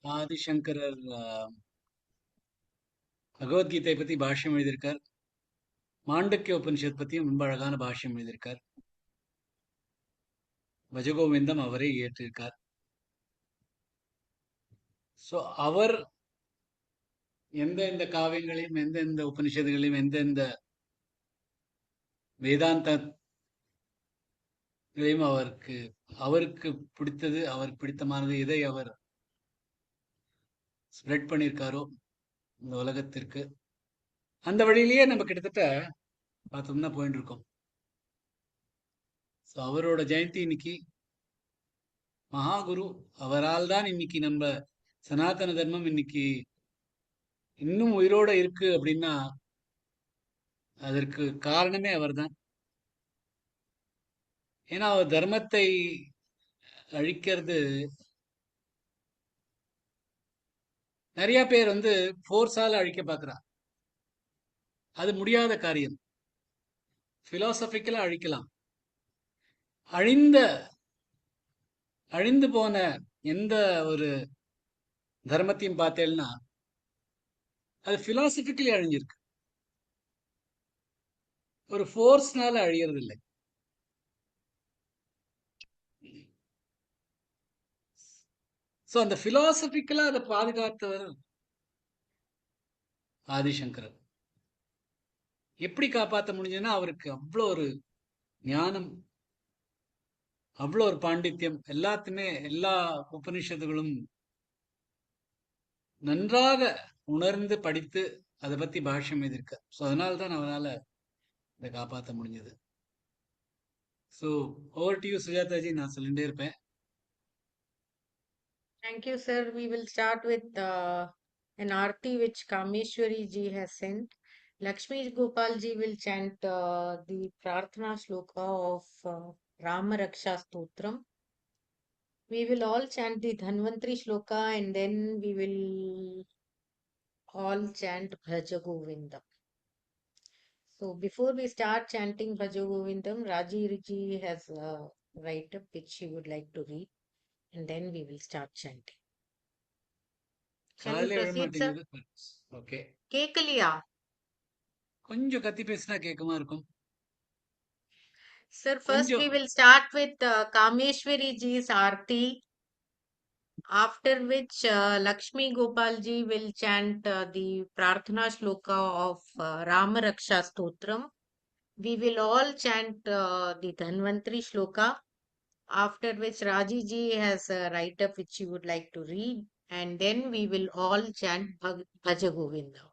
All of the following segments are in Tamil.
ஆதிசங்கரர் பகவத்கீதை பத்தி பாஷ்யம் எழுதியிருக்கார். மாண்டக்கிய உபனிஷத் பத்தியும் ரொம்ப அழகான பாஷ்யம் எழுதியிருக்கார். பஜகோவிந்தம் அவரே இயற்றிருக்கார். ஸோ அவர் எந்தெந்த காவியங்களையும் எந்தெந்த உபனிஷத்துகளையும் எந்தெந்த வேதாந்தங்களையும் அவருக்கு அவருக்கு பிடித்தது அவருக்கு பிடித்தமானது எதை அவர் ஸ்ப்ரெட் பண்ணியிருக்காரோ இந்த உலகத்திற்கு அந்த வழியிலேயே நம்ம கிட்டத்தட்ட பார்த்தோம்னா போயிட்டு இருக்கோம். ஸோ அவரோட ஜெயந்தி இன்னைக்கு மகாகுரு அவரால் தான் இன்னைக்கு நம்ம சனாதன தர்மம் இன்னைக்கு இன்னும் உயிரோட இருக்கு அப்படின்னா அதற்கு காரணமே அவர்தான். ஏன்னா அவர் தர்மத்தை அழிக்கிறது நிறைய பேர் ஃபோர்ஸால அழிக்க பார்க்கிறா. அது முடியாத காரியம். பிலாசபிக்கலா அழிக்கலாம். அழிந்த அழிந்து போன எந்த ஒரு தர்மத்தையும் பார்த்தேன்னா அது பிலாசபிக்கலி அழிஞ்சிருக்கு. ஒரு ஃபோர்ஸ்னால அழியறது இல்லை. ஸோ அந்த பிலாசபிக்கலா அதை பாதுகாத்தவர் ஆதிசங்கரர். எப்படி காப்பாற்ற முடிஞ்சதுன்னா அவருக்கு அவ்வளோ ஒரு ஞானம், அவ்வளோ ஒரு பாண்டித்யம், எல்லாத்துமே எல்லா உபனிஷத்துகளும் நன்றாக உணர்ந்து படித்து அதை பத்தி பாஷ்யம் எழுதியிருக்க. ஸோ அதனால தான் அவரால் இதை காப்பாற்ற முடிஞ்சது. So over to you சுஜாதாஜி. நான் சொல்லிட்டே இருப்பேன். Thank you, sir. We will start with an arti which Kameshwari ji has sent. Lakshmi Gopal ji will chant the Prarthana Shloka of Rama Raksha Stotram. We will all chant the Dhanvantri Shloka and then we will all chant Bhaja Govindam. So before we start chanting Bhaja Govindam, Raji ji has a write-up which she would like to read and then we will start chanting. Shall we proceed, sir? Okay. கேக்கலையா? கொஞ்சம் கத்தி பேசினா கேட்குமா இருக்கும். Sir, first we will start with Kameshwari ji's Aarti, after which Lakshmi Gopal ji will chant the Prarthana Shloka of Rama Raksha Stotram. We will all chant the Dhanvantri Shloka, after which Raji ji has a write-up which she would like to read, and then we will all chant Bhaja Govinda.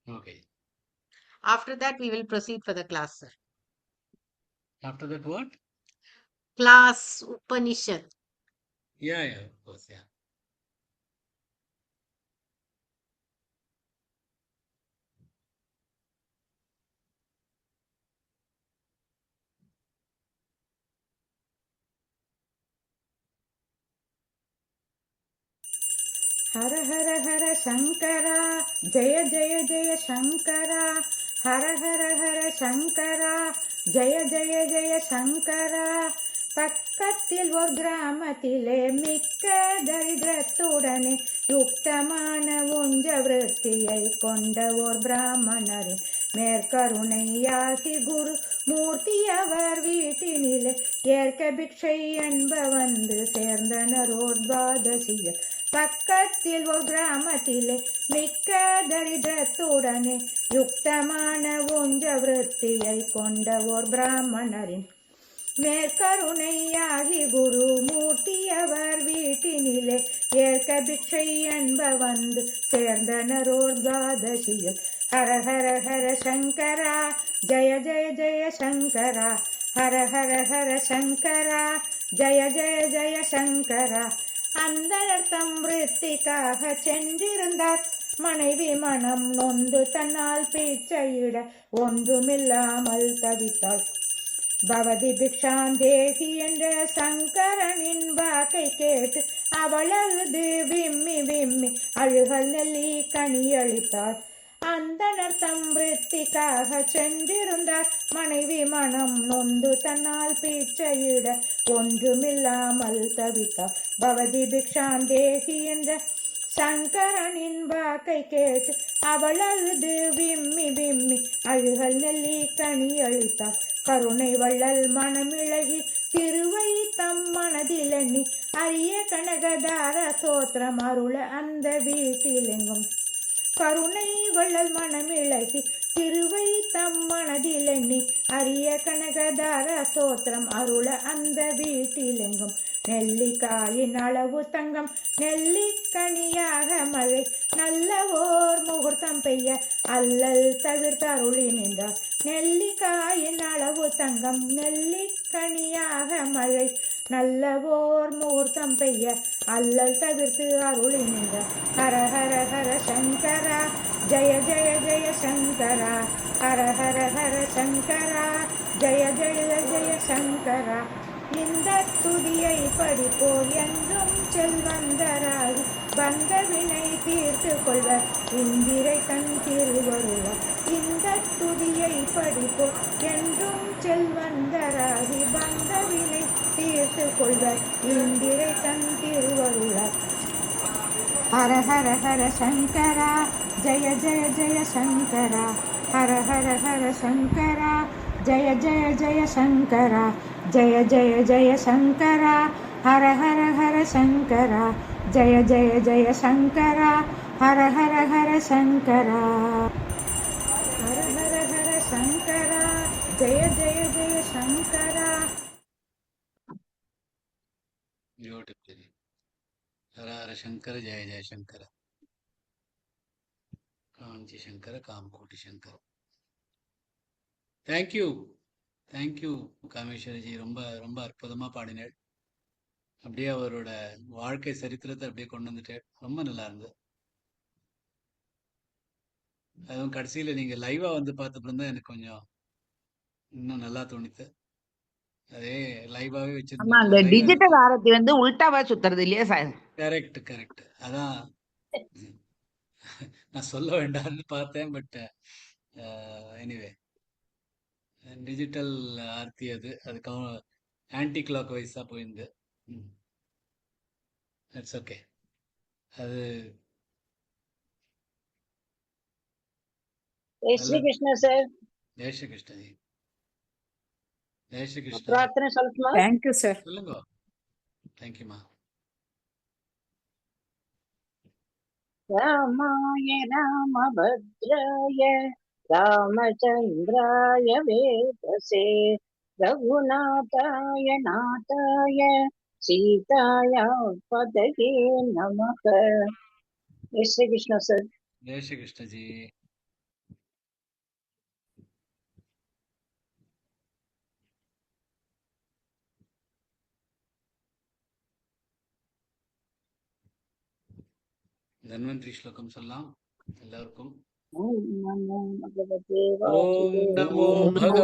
Okay. After that, we will proceed for the class, sir. After that, what? Class Upanishad. Yeah, of course, yeah. हर हर हर शंकरा जय जय जय शंकरा हर हर हर शंकरा जय जय जय शंकरा பக்கத்தில் ஒரு கிராமத்திலே மிக்க தரித்திரத்துடனே யுக்தமான உஞ்ச விருத்தியை கொண்ட ஓர் பிராமணரின் மேற்கருணையாகி குரு மூர்த்தியவர் வீட்டினிலே ஏற்க பிக்ஷை என்ப வந்து சேர்ந்தனரோர் துவாதசியில் பக்கத்தில் ஒரு கிராமத்திலே மிக்க தரித்திரத்துடனே யுக்தமான உஞ்ச விருத்தியை கொண்ட ஓர் பிராமணரின் மேற்கருணையாகி குரு மூர்த்தியவர் வீட்டினிலே ஏற்க பிக்ஷை என்ப வந்து சேர்ந்தனரோர் துவாதசியில் ஹர ஹர ஹர சங்கரா ஜய ஜய ஜய சங்கரா ஹர ஹர ஹர சங்கரா ஜய ஜய ஜய சங்கரா அந்தர்த்தம் விருத்திக்காக சென்றிருந்தார். மனைவி மனம் நொந்து தன்னால் பேச்சையிட ஒன்றுமில்லாமல் தவித்தாள். பவதி பிக்ஷாந்தேகி என்ற சங்கரனின் வாக்கை கேட்டு அவள் அழுது விம்மி விம்மி அழுகல் நெல்லி கனியளித்தாள். அந்தணர் தம் விருத்திக்காக சென்றிருந்தார். மனைவி மனம் நொந்து தன்னால் பீச்சையிட ஒன்றுமில்லாமல் தவித்தார். பவதி பிக்ஷாந்தேகி என்ற சங்கரனின் வாக்கை கேட்டு அவள் அழுது விம்மி விம்மி அழுகல் நெல்லி கனி அழித்தாள். கருணை வள்ளல் மனமிழகி திருவை தம் மனதில் எண்ணி அரிய கனகதார சோத்திரம் அருள அந்த வீட்டிலெங்கும். கருணை வள்ளல் மனமிழகி திருவை தம் மனதில் எண்ணி அரிய கனகதார சோத்திரம் அருள அந்த வீட்டிலெங்கும். நெல்லிக்காயின் அளவு தங்கம் நெல்லிக்கனியாக மழை நல்ல ஓர் முகூர்த்தம் பெய்ய அல்லல் தவிர்த்தருளி நின்றார். நெல்லிக்காயின் அளவு தங்கம் நெல்லிக்கனியாக மழை நல்ல ஓர் முகூர்த்தம் பெய்ய அல்லல் தவிர்த்து அருளி நின்றார். ஹர ஹர ஹர சங்கரா ஜய ஜய ஜய சங்கரா. ஹர ஹர ஹர சங்கரா ஜய ஜய ஜய சங்கரா. இந்த துதியை படிப்போர் என்றும் செல்வந்தராகி வந்த வினை தீர்த்து கொள்வர் இந்திரை தன் திருவருளார். இந்த துதியை படிப்போர் என்றும் செல்வந்தராகி வந்த வினை தீர்த்து கொள்வர் இந்திரை தன் திருவருளார். ஹர ஹர ஹர சங்கரா ஜய ஜய ஜய சங்கரா. ஹர ஹர ஹர சங்கரா ஜய ஜய ஜய சங்கரா. ஜய ஜய ஜய சங்கரா. ஹர ஹர ஹர சங்கரா ஜய ஜய ஜய சங்கரா. ஹர ஹர ஹர சங்கரா. ஹர ஹர ஹர சங்கரா ஜய ஜய ஜய சங்கரா. Beautiful. हर हर शंकर जय जय शंकर. कांची शंकर कामकोटि शंकर. தேங்க்யூ காமேஸ்வரிஜி. ரொம்ப ரொம்ப அற்புதமா பாடினாள். அப்படியே அவரோட வாழ்க்கை சரித்திரத்தை அப்படியே கொண்டு வந்துட்டாள். ரொம்ப நல்லா இருந்தது. அதுவும் கடைசியில நீங்க லைவா வந்து பார்த்தப்பறம் தான் எனக்கு கொஞ்சம் இன்னும் நல்லா தோணித்து. அதே லைவாவே ஆமா, வச்சிருந்தா அந்த லைவா டிஜிட்டல் ஆரத்தி வந்து உல்டாவா சுத்துறது இல்லையா சார்? கரெக்ட். அதான் நான் சொல்ல வேண்டாம்னு பார்த்தேன். பட் எனிவே டிஜிட்டல் ஆர்த்தி அது ஆன்டி கிளாக் வைஸா போயிருந்து. It's okay. அது जय श्री நல்லது. कृष्ण सर. ஜெய் ஸ்ரீ கிருஷ்ணஜி. ஜெய் ஸ்ரீ கிருஷ்ணா. प्रार्थना स्वल्पमा. Thank you, sir. சொல்லுங்க. தேங்க்யூமா. रामाय रामभद्राय रामचन्द्राय वेदसे रघुनाथाय नाथाय सीताया पतये नमः. जय श्री कृष्ण सर. ஜெய் ஸ்ரீ கிருஷ்ணஜி. தன்வந்திரி ஸ்லோகம் சொல்லலாம் எல்லாருக்கும். ओम नमो भगवते ஓம் நமோ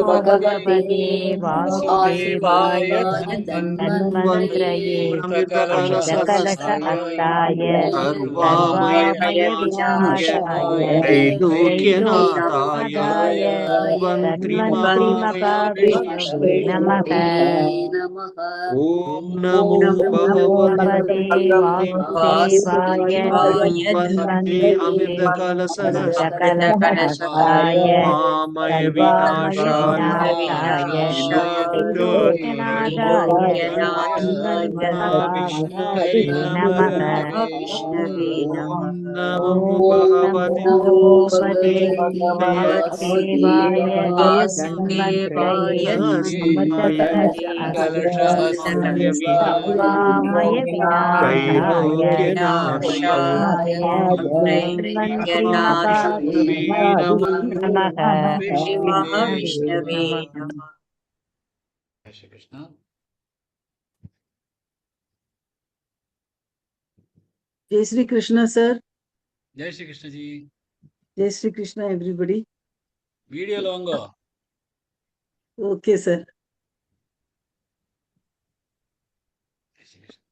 वासुदेवाय. பகவதே வாசுதேவாய தன்வந்திரயே அமிர்தகலசஹஸ்தாய அமிர்தகலசஹஸ்தாய சர்வாமய சர்வாமய விநாசாய விநாசாய தைலோக்யநாதாய தைலோக்யநாதாய தன்வந்திரி தன்வந்திரி மகாவிஷ்ணவே மகாவிஷ்ணவே நமः. நமः. ஓம் நமோ நமோ பகவதே பகவதே வாசுதேவாய வாசுதேவாய தன்வந்திரி தன்வந்திரயே அமிர்தகலசஹஸ்தாய அமிர்தகலசஹஸ்தாய சர்வாமய சர்வாமய விநாசாய விநாசாய தைலோக்யநாதாய தைலோக்யநாதாய மகாவிஷ்ணவே நமः. நமः. ஓம் நமோ ஓம் பகவதே நமோ பகவதே வாசுதேவாய வாசுதேவாய தன்வந்திரி தன்வந்திரயே கலசஹஸ்தாய சர்வாமய விநாசாய தைலோக்யநாதாய தன்வந்திரி மகாவிஷ்ணவே நமः. மகாவிஷ்ணவே நமः. Jai Shri Krishna. Jai Shri Krishna, sir. Jai Sri கிருஷ்ணஜி. Jai Shri Krishna, everybody. வீடியோல வாங்க. Okay, sir. Jai Shri Krishna.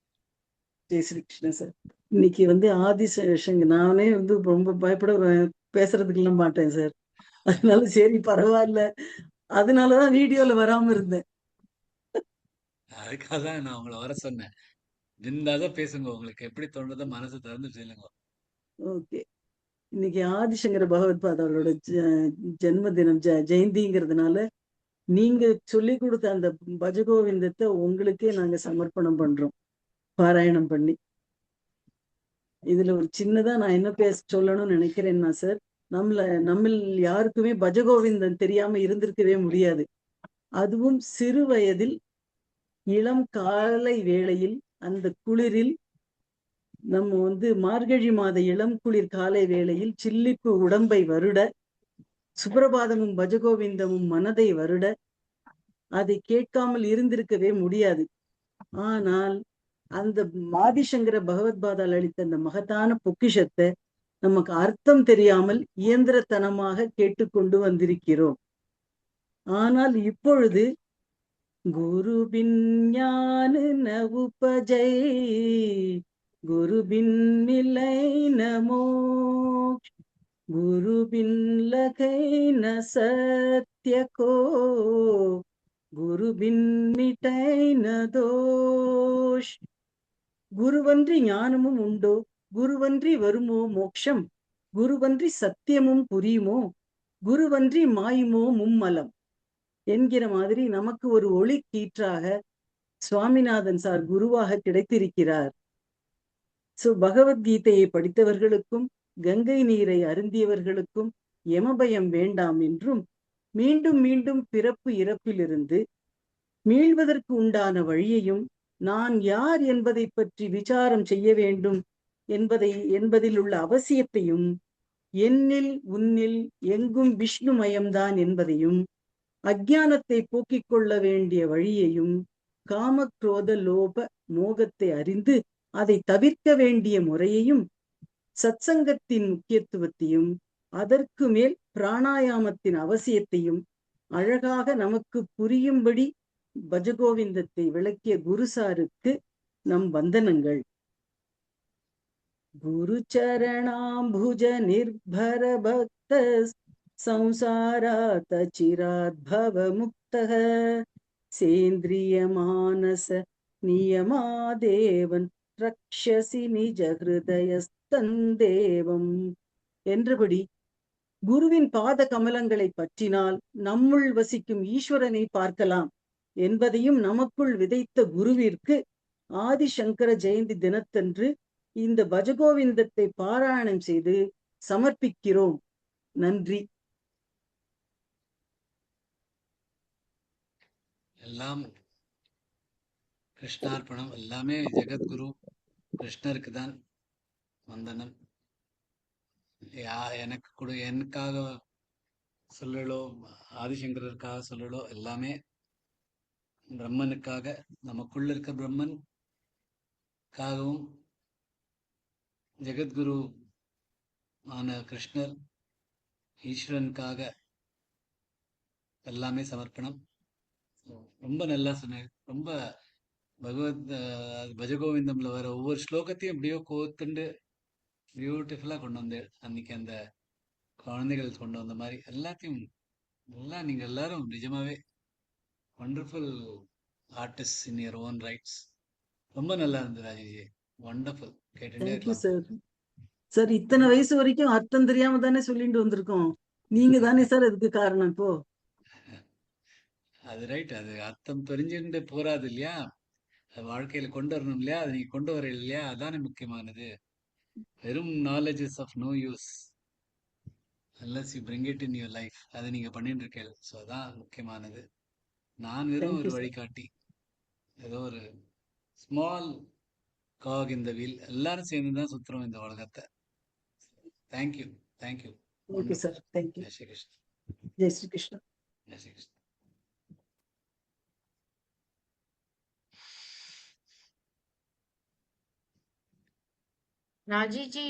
Jai Shri Krishna, sir. இன்னைக்கு வந்து ஆதி சேஷங்க நானே வந்து ரொம்ப பயப்படுவேன். பேசுறதுக்கெல்லாம் மாட்டேன் சார். அதனால சரி பரவாயில்ல. அதனாலதான் வீடியோல வராம இருந்தேன். அதுக்காக தான் நான் உங்களை வர சொன்னேன். இருந்தாதான் பேசுங்க, உங்களுக்கு எப்படி தோன்றதோ மனசு திறந்து சொல்லுங்க. ஓகே. இன்னைக்கு ஆதிசங்கர பகவத்பாத் அவரோட ஜென்ம தினம், ஜெயந்திங்கிறதுனால நீங்க சொல்லி கொடுத்த அந்த பஜகோவிந்தத்தை உங்களுக்கே நாங்க சமர்ப்பணம் பண்றோம், பாராயணம் பண்ணி. இதுல ஒரு சின்னதா நான் என்ன சொல்லணும்னு நினைக்கிறேன்னா சார், நம்மில் யாருக்குமே பஜகோவிந்தன் தெரியாம இருந்திருக்கவே முடியாது. அதுவும் சிறு வயதில் இளம் காலை வேளையில் அந்த குளிரில் நம்ம மார்கழி மாத இளம் குளிர் காலை வேளையில் சில்லிப்பு உடம்பை வருட, சுப்ரபாதமும் பஜகோவிந்தமும் மனதை வருட, அதை கேட்காமல் இருந்திருக்கவே முடியாது. ஆனால் அந்த ஆதிசங்கர பகவத்பாதால் அளித்த அந்த மகத்தான பொக்கிஷத்தை நமக்கு அர்த்தம் தெரியாமல் இயந்திரத்தனமாக கேட்டுக்கொண்டு வந்திருக்கிறோம். ஆனால் இப்பொழுது குரு பின் ஞான ந உபஜை, குரு பின் மிலை ந மோக்ஷ, குரு பின் லகை ந சத்ய கோ, குரு பின் மிட்டை ந தோஷ். குருவன்றி ஞானமும் உண்டோ, குருவன்றி வருமோ மோக்ஷம், குருவன்றி சத்தியமும் புரியுமோ, குருவன்றி மாயுமோ மும்மலம் என்கிற மாதிரி நமக்கு ஒரு ஒளி கீற்றாக சுவாமிநாதன் சார் குருவாக கிடைத்திருக்கிறார். சோ பகவத்கீதையை படித்தவர்களுக்கும் கங்கை நீரை அருந்தியவர்களுக்கும் யமபயம் வேண்டாம் என்றும், மீண்டும் மீண்டும் பிறப்பு இறப்பிலிருந்து மீள்வதற்கு உண்டான வழியையும், நான் யார் என்பதை பற்றி விசாரம் செய்ய வேண்டும் என்பதில் உள்ள அவசியத்தையும், என்னில் உன்னில் எங்கும் விஷ்ணுமயம்தான் என்பதையும், அஜ்ஞானத்தை போக்கிக் கொள்ள வேண்டிய வழியையும், காமக்ரோத லோப மோகத்தை அறிந்து அதை தவிர்க்க வேண்டிய முறையையும், சத்சங்கத்தின் முக்கியத்துவத்தையும், அதற்கு மேல் பிராணாயாமத்தின் அவசியத்தையும் அழகாக நமக்கு புரியும்படி பஜகோவிந்தத்தை விளக்கிய குருசாருக்கு நம் வந்தனங்கள். குரு சரணாம்புஜ நிர்பர பக்த சம்சாராத் அச்சிராத் பவ முக்தஹ, சேந்திரிய மானச நியமாதேவன் ரக்ஷசி நிஜ ஹிருதயஸ்தந்தேவம் என்றபடி குருவின் பாத கமலங்களை பற்றினால் நம்முள் வசிக்கும் ஈஸ்வரனை பார்க்கலாம் என்பதையும் நமக்குள் விதைத்த குருவிற்கு ஆதிசங்கர ஜெயந்தி தினத்தன்று இந்த பஜகோவிந்தத்தை பாராயணம் செய்து சமர்ப்பிக்கிறோம். நன்றி. எல்லாம் கிருஷ்ணார்ப்பணம். எல்லாமே ஜெகத்குரு கிருஷ்ணருக்கு தான் வந்தனம். எனக்கு கூட எனக்காக சொல்லலோ, ஆதிசங்கரருக்காக சொல்லலோ, எல்லாமே பிரம்மனுக்காக, நமக்குள்ள இருக்க பிரம்மனுக்காகவும், ஜெகத்குரு ஆன கிருஷ்ணர் ஈஸ்வரனுக்காக எல்லாமே சமர்ப்பணம். ரொம்ப நல்லா சொன்னேன். ரொம்ப பஜகோவிந்தம்ல வர ஒவ்வொரு ஸ்லோகத்தையும் எப்படியோ கோத்துண்டு பியூட்டிஃபுல்லா கொண்டு வந்தேன். அன்னைக்கு அந்த குழந்தைகள் கொண்டு வந்த மாதிரி எல்லாத்தையும் எல்லாம் நீங்க எல்லாரும் நிஜமாவே wonderful artist in your own rights. ரொம்ப நல்லா இருந்தது ராஜிஜி. வண்டர்ஃபுல். கேட்டுட்டே தேங்க்யூ இருக்கலாம். சார். சார் இத்தனை வயசு வரைக்கும் அர்த்தம் தெரியாம தானே சொல்லிட்டு வந்திருக்கோம். நீங்க தானே சார் அதுக்கு காரணம். இப்போ அது ரைட். அது அர்த்தம் தெரிஞ்சுட்டு போறாது இல்லையா, அது வாழ்க்கையில கொண்டு வரணும் இல்லையா, அது நீங்க கொண்டு வர இல்லையா, அதானே முக்கியமானது. வெறும் knowledge is of no use unless you bring it in your life. அதை நீங்க பண்ணிட்டு இருக்கீங்க. ஸோ அதான் முக்கியமானது. நான் வெறும் ஒரு வழிகாட்டி, ஏதோ ஒரு ஸ்மால் காக் இந்த வீல். எல்லாரும் சேர்ந்து தான் சுத்துறோம் இந்த உலகத்தை. Thank you. Thank you. Okay sir. Thank you. ஜெய் ஸ்ரீ கிருஷ்ணா. ஜெய் ஸ்ரீ கிருஷ்ணா. ஜெய் ஸ்ரீ கிருஷ்ணா. Raji ji.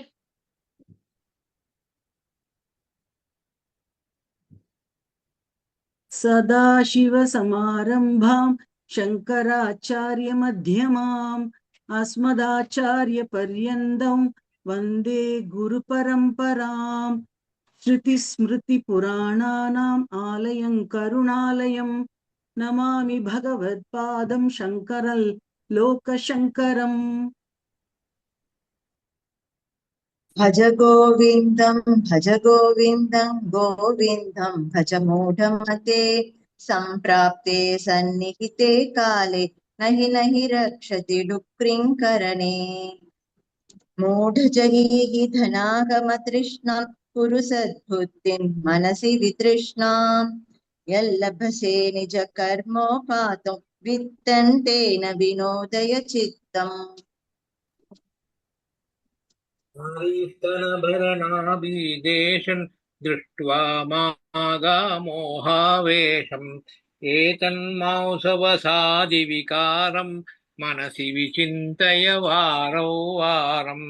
सदाशिवसमारम्भां शङ्कराचार्यमध्यमाम् अस्मदाचार्यपर्यन्तं वन्दे गुरुपरम्पराम्. श्रुतिस्मृतिपुराणानाम् आलयं करुणालयं नमामि भगवत्पादं शङ्करं लोकशङ्करम्। भज गोविन्दं गोविन्दं भज मूढमते सम्प्राप्ते सन्निहिते काले नहि रक्षति डुक्रिङ्करणे मूढजगीः धनागमतृष्णां कुरु सद्बुद्धिं मनसि वितृष्णां यल्लभसे निजकर्मोपातं वित्तन्तेन विनोदय चित्तम्। नारीस्तनभरणाभिदेशं दृष्ट्वा मागामोहावेशम् एतन्मांसवसादिविकारं मनसि विचिन्तय वारौ वारम्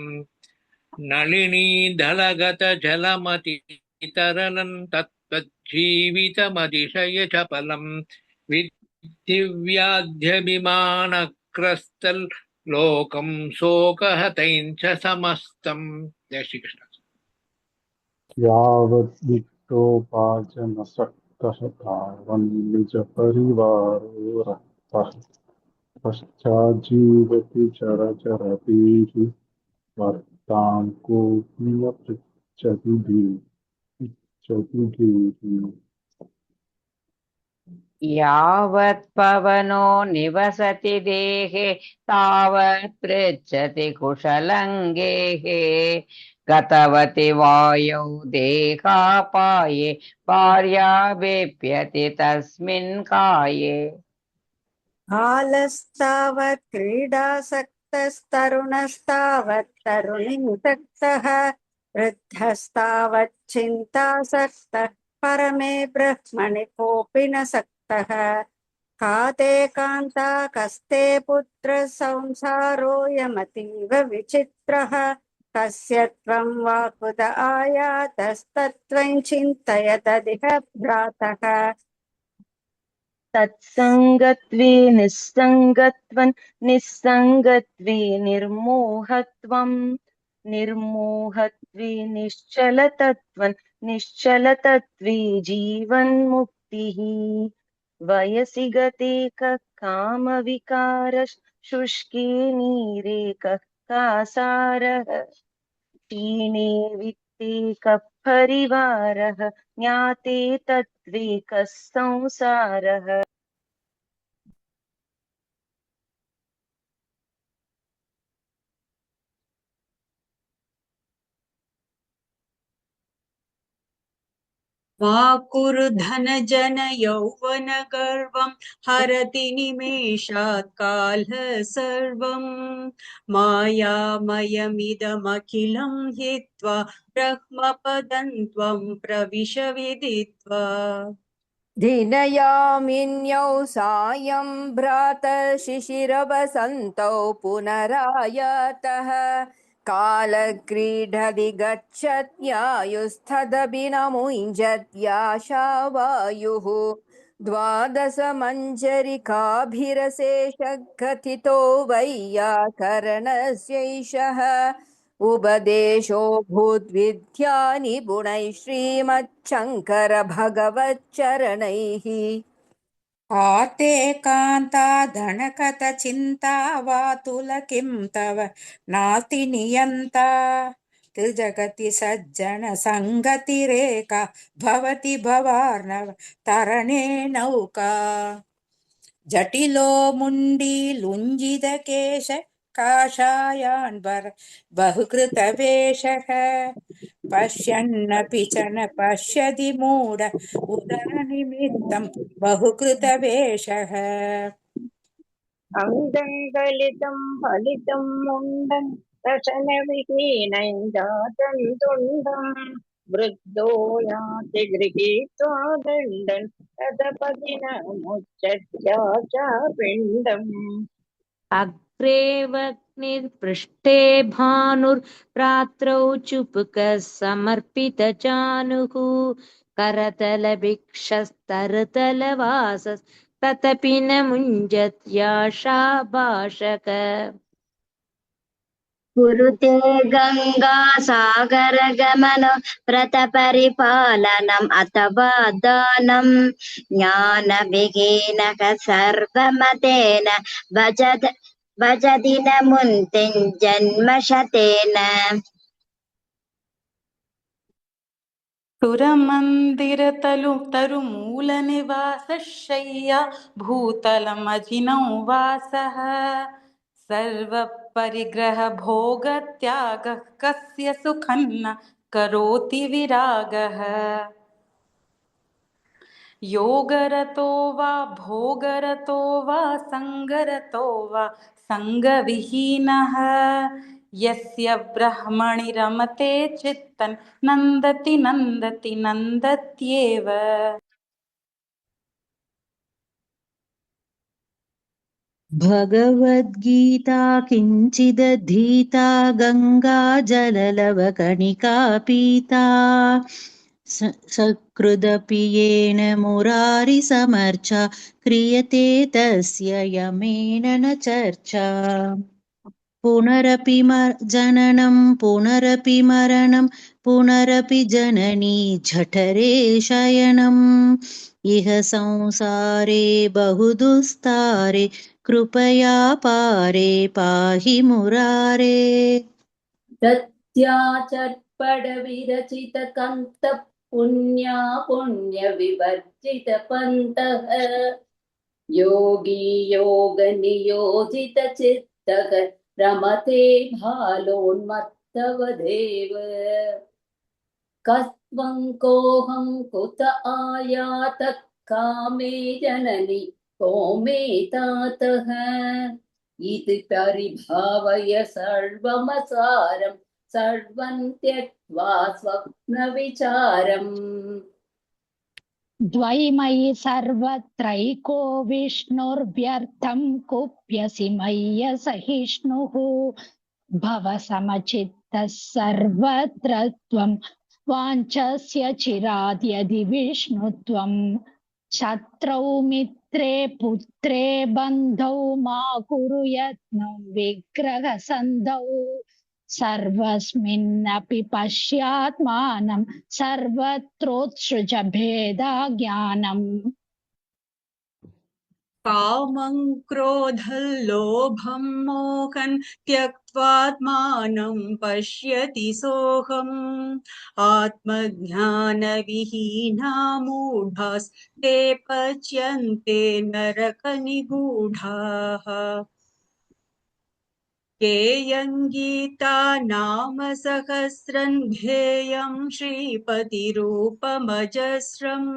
नलिनीदलगतजलमतितरलं तत्त्वज्जीवितमतिशयचपलं विद्धिव्याध्यभिमानक्रस्तल्लोकं शोकहतैं च समस्तम्। जय श्री कृष्ण। यावद्वित्तोपार्जनसक्तः तावन्निजपरिवारो रक्तः पश्चाज्जीवति चरचरतीः वर्तां कोऽपि न पृच्छति धीः। यावत् पवनो निवसति देहे तावत् पृच्छति कुशलङ्गेः गतवति वायौ देहापाये भार्या वेप्यते तस्मिन् काये। कालस्तावत् क्रीडासक्तस्तरुणस्तावत् तरुणीसक्तः वृद्धस्तावत् चिन्तासक्तः परमे ब्रह्मणि कोऽपि न सक्तः। काते कान्ता कस्ते पुत्रः संसारोऽयमतीव विचित्रः कस्य त्वं वाकुद आयातस्तत्त्वं चिन्तय तदिह भ्रातः। तत्सङ्गत्वे निस्सङ्गत्वं निस्सङ्गत्वे निर्मोहत्वं निर्मोहत्वे निश्चलतत्वं निश्चलतत्वे जीवन्मुक्तिः वयसि गते कः कामविकारः शुष्के नीरे कः कासारः क्षीणे वित्ते कः परिवारः ज्ञाते तत्त्वे कः संसारः। वाकुर्धनजनयौवनगर्वं हरति निमेषात् कालः सर्वं मायामयमिदमखिलं हित्वा ब्रह्मपदं त्वं प्रविश विदित्वा। दिनयामिन्यौ सायं भ्रातशिशिरवसन्तौ पुनरायातः कालक्रीडति गच्छत्यायुस्तदपि न मुञ्जत्याशावायुः द्वादशमञ्जरिकाभिरशेषगथितो वैयाकरणस्यैषः उपदेशो भूद्विद्यानिपुणैः श्रीमच्छङ्कर भगवच्चरणैः। आते कान्ता धनकथ चिन्ता वातुल किं तव नाति नियन्ता त्रिजगति सज्जन संगतिरेका भवति भवार्णव तरणे नौका। जटिलो मुण्डी लुञ्जित केश काषायान्वर बहुकृतवेषः पश्यन्नपि च न पश्यति मूढ उदरनिमित्तं बहुकृतवेषः। अङ्गं गलितं फलितं मुण्डं रशनविहीनं जातं तुण्डं वृद्धो याति गृहीत्वा दण्डं तदपदि न मुच्यत्याचापिण्डम्। अग्रे वह्निर्पृष्ठे भानुर्रात्रौ चुपुकः समर्पितजानुः करतलभिक्षस्तरतलवासस्तदपि न मुञ्जत्याशाभाषक। कुरुते गंगा सागर गमन व्रत परिपालनम अथवा दानम ज्ञान विहीन सर्वमतेन भजति न मुन्तिं जन्म शतेन सुरमन्दिरतरुमूलनिवासशय्या भूतलमजिनौ वासः सर्वपरिग्रहभोगत्यागः कस्य सुखन्न करोति विरागः योगरतो वा भोगरतो वा सङ्गरतो वा सङ्गविहीनः यस्य ब्रह्मणि रमते चित्तन् नन्दति नन्दति नन्दत्येव। भगवद्गीता किञ्चिदधीता गङ्गा जललवकणिका पीता सकृदपि येन मुरारिसमर्चा क्रियते तस्य यमेन न चर्चा पुनरपि जननं पुनरपि मरणं पुनरपि जननी झठरे शयनम् इह संसारे बहुदुस्तारे कृपया पारे पाहि मुरारे। तत्याचर्पड विरचित कंत पुण्या पुण्य विवर्जित पंतः योगी योग नियोजित चित्तः रमते भालोन्मत्तवदेव कस्त्वं कोऽहं कुत आयातः कामे जननि को मे तातः इति परिभावय सर्वमसारं सर्वं त्यक्त्वा स्वप्नविचारम् द्वैमयि सर्वत्रैको विष्णुर्व्यर्थं कुप्यसि मय्य सहिष्णुः भवसमचित्तः सर्वत्र त्वं वाञ्छस्य चिराद् यदि विष्णुत्वं शत्रौ मित्रे पुत्रे बन्धौ मा कुरु यत्नं विग्रहसन्धौ सर्वस्मिन्नपि पश्यात्मानं सर्वत्रोत्सृज भेदा ज्ञानम्। कामं क्रोधं लोभं मोहं त्यक्त्वात्मानं पश्यति सोऽहम् आत्मज्ञानविहीना मूढास्ते पच्यन्ते नरकनिगूढाः केयं गीता नाम सहस्रं ध्येयं श्रीपतिरूपमजस्रम्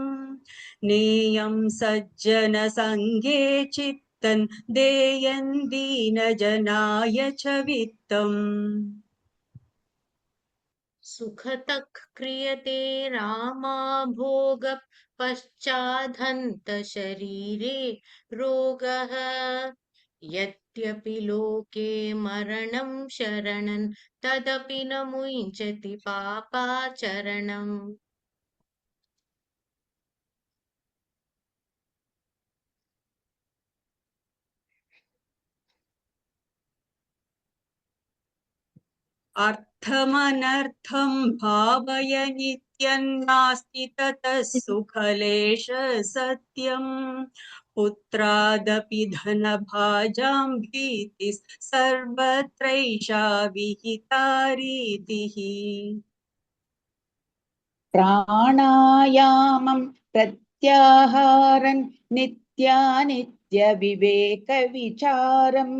नेयं सज्जन संगे चित्तं देयं दीनजनाय च वित्तम् सुखतः क्रियते रामा भोग पश्चादन्त शरीरे रोगः यद्यपि लोके मरणं शरणं तदपि न मुञ्चति पापाचरणम्। अर्थमनर्थं भावय नित्यं नास्ति ततः सुखलेश सत्यम् पुत्रादपि धनभाजां भीतिः सर्वत्रैषा विहिता रीतिः प्राणायामं प्रत्याहारं नित्यानित्यविवेकविचारम्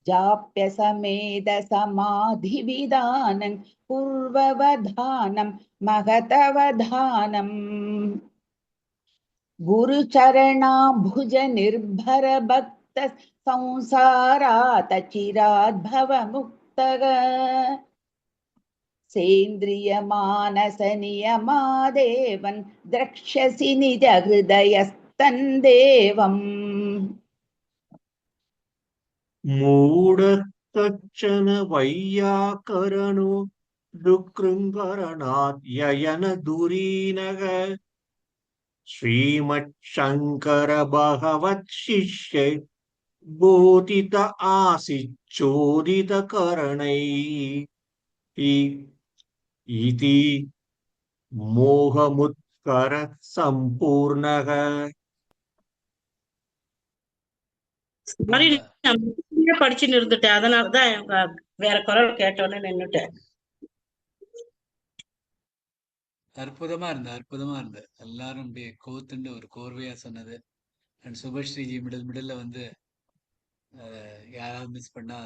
जाप्य समेध समाधिविधानं पूर्ववधानं महतवधानम् गुरुचरणाम्बुज निर्भर भक्त संसारात् चिराद् भवमुक्तः सेन्द्रिय मानस नियमादेवं द्रक्ष्यसि निज हृदयस्तन्देवम् मूढः कश्चन वैयाकरणो दुःकृङ्करणात् ययन दुरीनः श्रीमच्छङ्कर भगवत् शिष्ये बोधित आसिच्चोदितकरणैः इति मोहमुत्कर सम्पूर्णः சாரி, நான் படிச்சுன்னு இருந்துட்டேன். அதனாலதான் வேற குரல் கேட்டோன்னு நின்னுட்டேன். அற்புதமா இருந்தது. எல்லாரும் அப்படியே கோத்துண்டு ஒரு கோர்வையா சொன்னது. அண்ட் சுபஸ்ரீஜி மிடில் வந்து யாராவது மிஸ் பண்ணா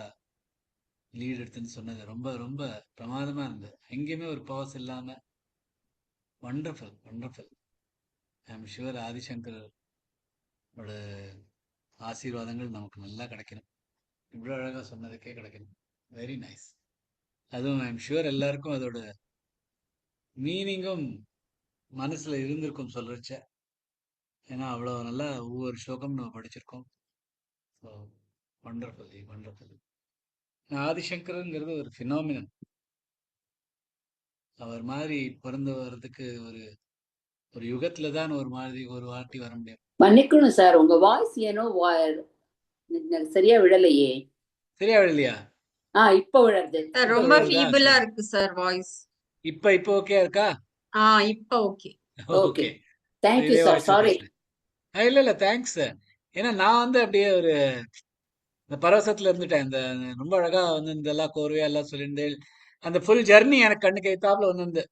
லீட் எடுத்துன்னு சொன்னது ரொம்ப ரொம்ப பிரமாதமா இருந்தது. எங்கேயுமே ஒரு பாஸ் இல்லாம wonderful. I am sure Adi Shankar ஆசீர்வாதங்கள் நமக்கு நல்லா கிடைக்கணும். இவ்வளோ அழகா சொன்னதுக்கே கிடைக்கணும். Very nice. அதுவும் ஐ எம் ஷுவர் எல்லாருக்கும் அதோட மீனிங்கும் மனசுல இருந்திருக்கும் சொல்றச்ச. ஏன்னா அவ்வளோ நல்லா ஒவ்வொரு ஸ்லோகம் நம்ம படிச்சிருக்கோம். So wonderful. ஆதிசங்கருங்கிறது ஒரு ஃபினாமினன். அவர் மாதிரி பிறந்து வர்றதுக்கு ஒரு யுகத்துல தான் ஒரு வாட்டி வர முடியும். மன்னிக்கணும் சார், உங்க வாய்ஸ் ஏனோ சரியா விழலையே. சரியா விழலையா? இப்ப விழறது. ரொம்ப ஃபீபிளா இருக்கு சார் வாய்ஸ். இப்ப ஓகே இருக்கா? இப்ப okay. Okay, thank you sir. Sorry. இல்ல தேங்க்ஸ். ஏன்னா நான் வந்து அப்படியே ஒரு இந்த பரவசத்துல இருந்துட்டேன். இந்த ரொம்ப அழகா வந்து இதெல்லாம் கோர்வையா எல்லாம் சொல்லியிருந்தேன். அந்த ஃபுல் ஜர்னி எனக்கு கண்ணுக்கு எத்தாப்புல வந்து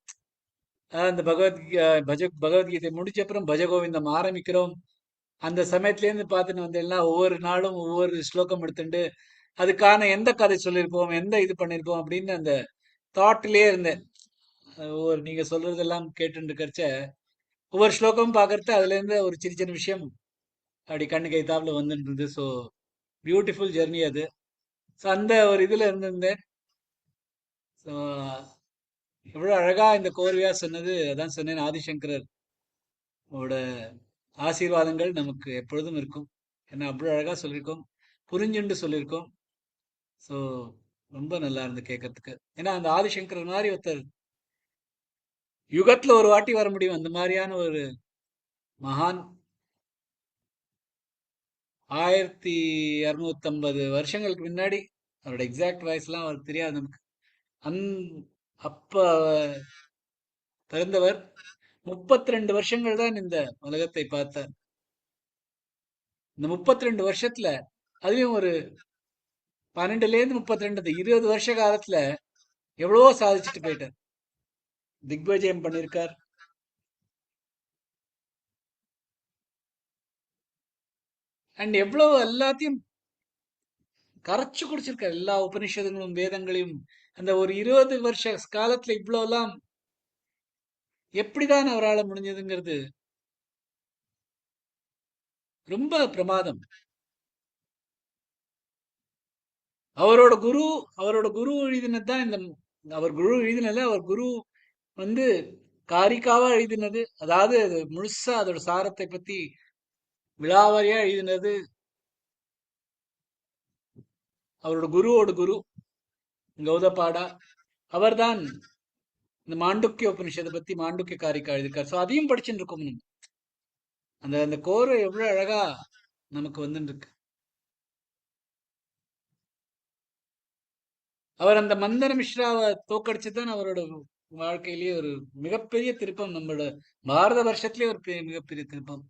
அந்த பகவத்கீதை முடிச்ச அப்புறம் பஜகோவிந்தம் ஆரம்பிக்கிறோம். அந்த சமயத்துலேருந்து பார்த்துன்னு வந்தேன்னா ஒவ்வொரு நாளும் ஒவ்வொரு ஸ்லோகம் எடுத்துட்டு அதுக்கான எந்த கதை சொல்லியிருப்போம், எந்த இது பண்ணியிருப்போம் அப்படின்னு அந்த தாட்லயே இருந்தேன். ஒவ்வொரு நீங்க சொல்றதெல்லாம் கேட்டுட்டு இருக்கிறச்ச ஒவ்வொரு ஸ்லோகமும் பார்க்கறது அதுல இருந்து ஒரு சின்ன விஷயம் அப்படி கண்ணுக்கு எத்தாப்புல வந்துட்டு இருந்தது. ஸோ பியூட்டிஃபுல் ஜெர்னி அது. ஸோ அந்த ஒரு இதுல இருந்திருந்தேன். ஸோ எவ்வளவு அழகா இந்த கோர்வையா சொன்னது. அதான் சொன்னேன், ஆதிசங்கரர் ஓட ஆசீர்வாதங்கள் நமக்கு எப்பொழுதும் இருக்கும். ஏன்னா அவ்வளவு அழகா சொல்லியிருக்கோம், புரிஞ்சுண்டு சொல்லியிருக்கோம். ஸோ ரொம்ப நல்லா இருந்து கேட்கறதுக்கு. ஏன்னா அந்த ஆதிசங்கரர் மாதிரி ஒருத்தர் யுகத்துல ஒரு வாட்டி வர முடியும். அந்த மாதிரியான ஒரு மகான் 1250 வருஷங்களுக்கு முன்னாடி அவரோட எக்ஸாக்ட் வயசுலாம் அவருக்கு தெரியாது நமக்கு. அப்ப பிறந்தவர் 32 வருஷங்கள் தான் இந்த உலகத்தை பார்த்தார். இந்த 32 வருஷத்துல அதுலயும் ஒரு 12லேருந்து 32 20 வருஷ காலத்துல எவ்வளவோ சாதிச்சுட்டு போயிட்டார். திக்விஜயம் பண்ணிருக்கார். அண்ட் எவ்வளவு எல்லாத்தையும் கரைச்சு குடிச்சிருக்கார். எல்லா உபனிஷதங்களும் வேதங்களையும் அந்த ஒரு 20 வருஷ காலத்துல இவ்வளவு எல்லாம் எப்படிதான் அவரால் முடிஞ்சதுங்கிறது ரொம்ப பிரமாதம். அவரோட குரு எழுதினதுதான் இந்த அவர் குரு எழுதினது. அவர் குரு வந்து காரிக்காவா எழுதினது. அதாவது அது முழுசா அதோட சாரத்தை பத்தி விழாவாரியா எழுதினது அவரோட குருவோட குரு கௌதபாடா. அவர்தான் இந்த மாண்டுக்கிய உபனிஷத்தை பத்தி மாண்டுக்கிய காரிக்கா எழுதியிருக்காரு. ஸோ அதையும் படிச்சுட்டு இருக்கோம். அந்த கோர்வை எவ்வளவு அழகா நமக்கு வந்துட்டு இருக்கு. அவர் அந்த மந்தன மிஸ்ராவை தோக்கடிச்சுதான் அவரோட வாழ்க்கையிலேயே ஒரு மிகப்பெரிய திருப்பம். நம்மளோட பாரத வருஷத்திலேயே ஒரு மிகப்பெரிய திருப்பம்.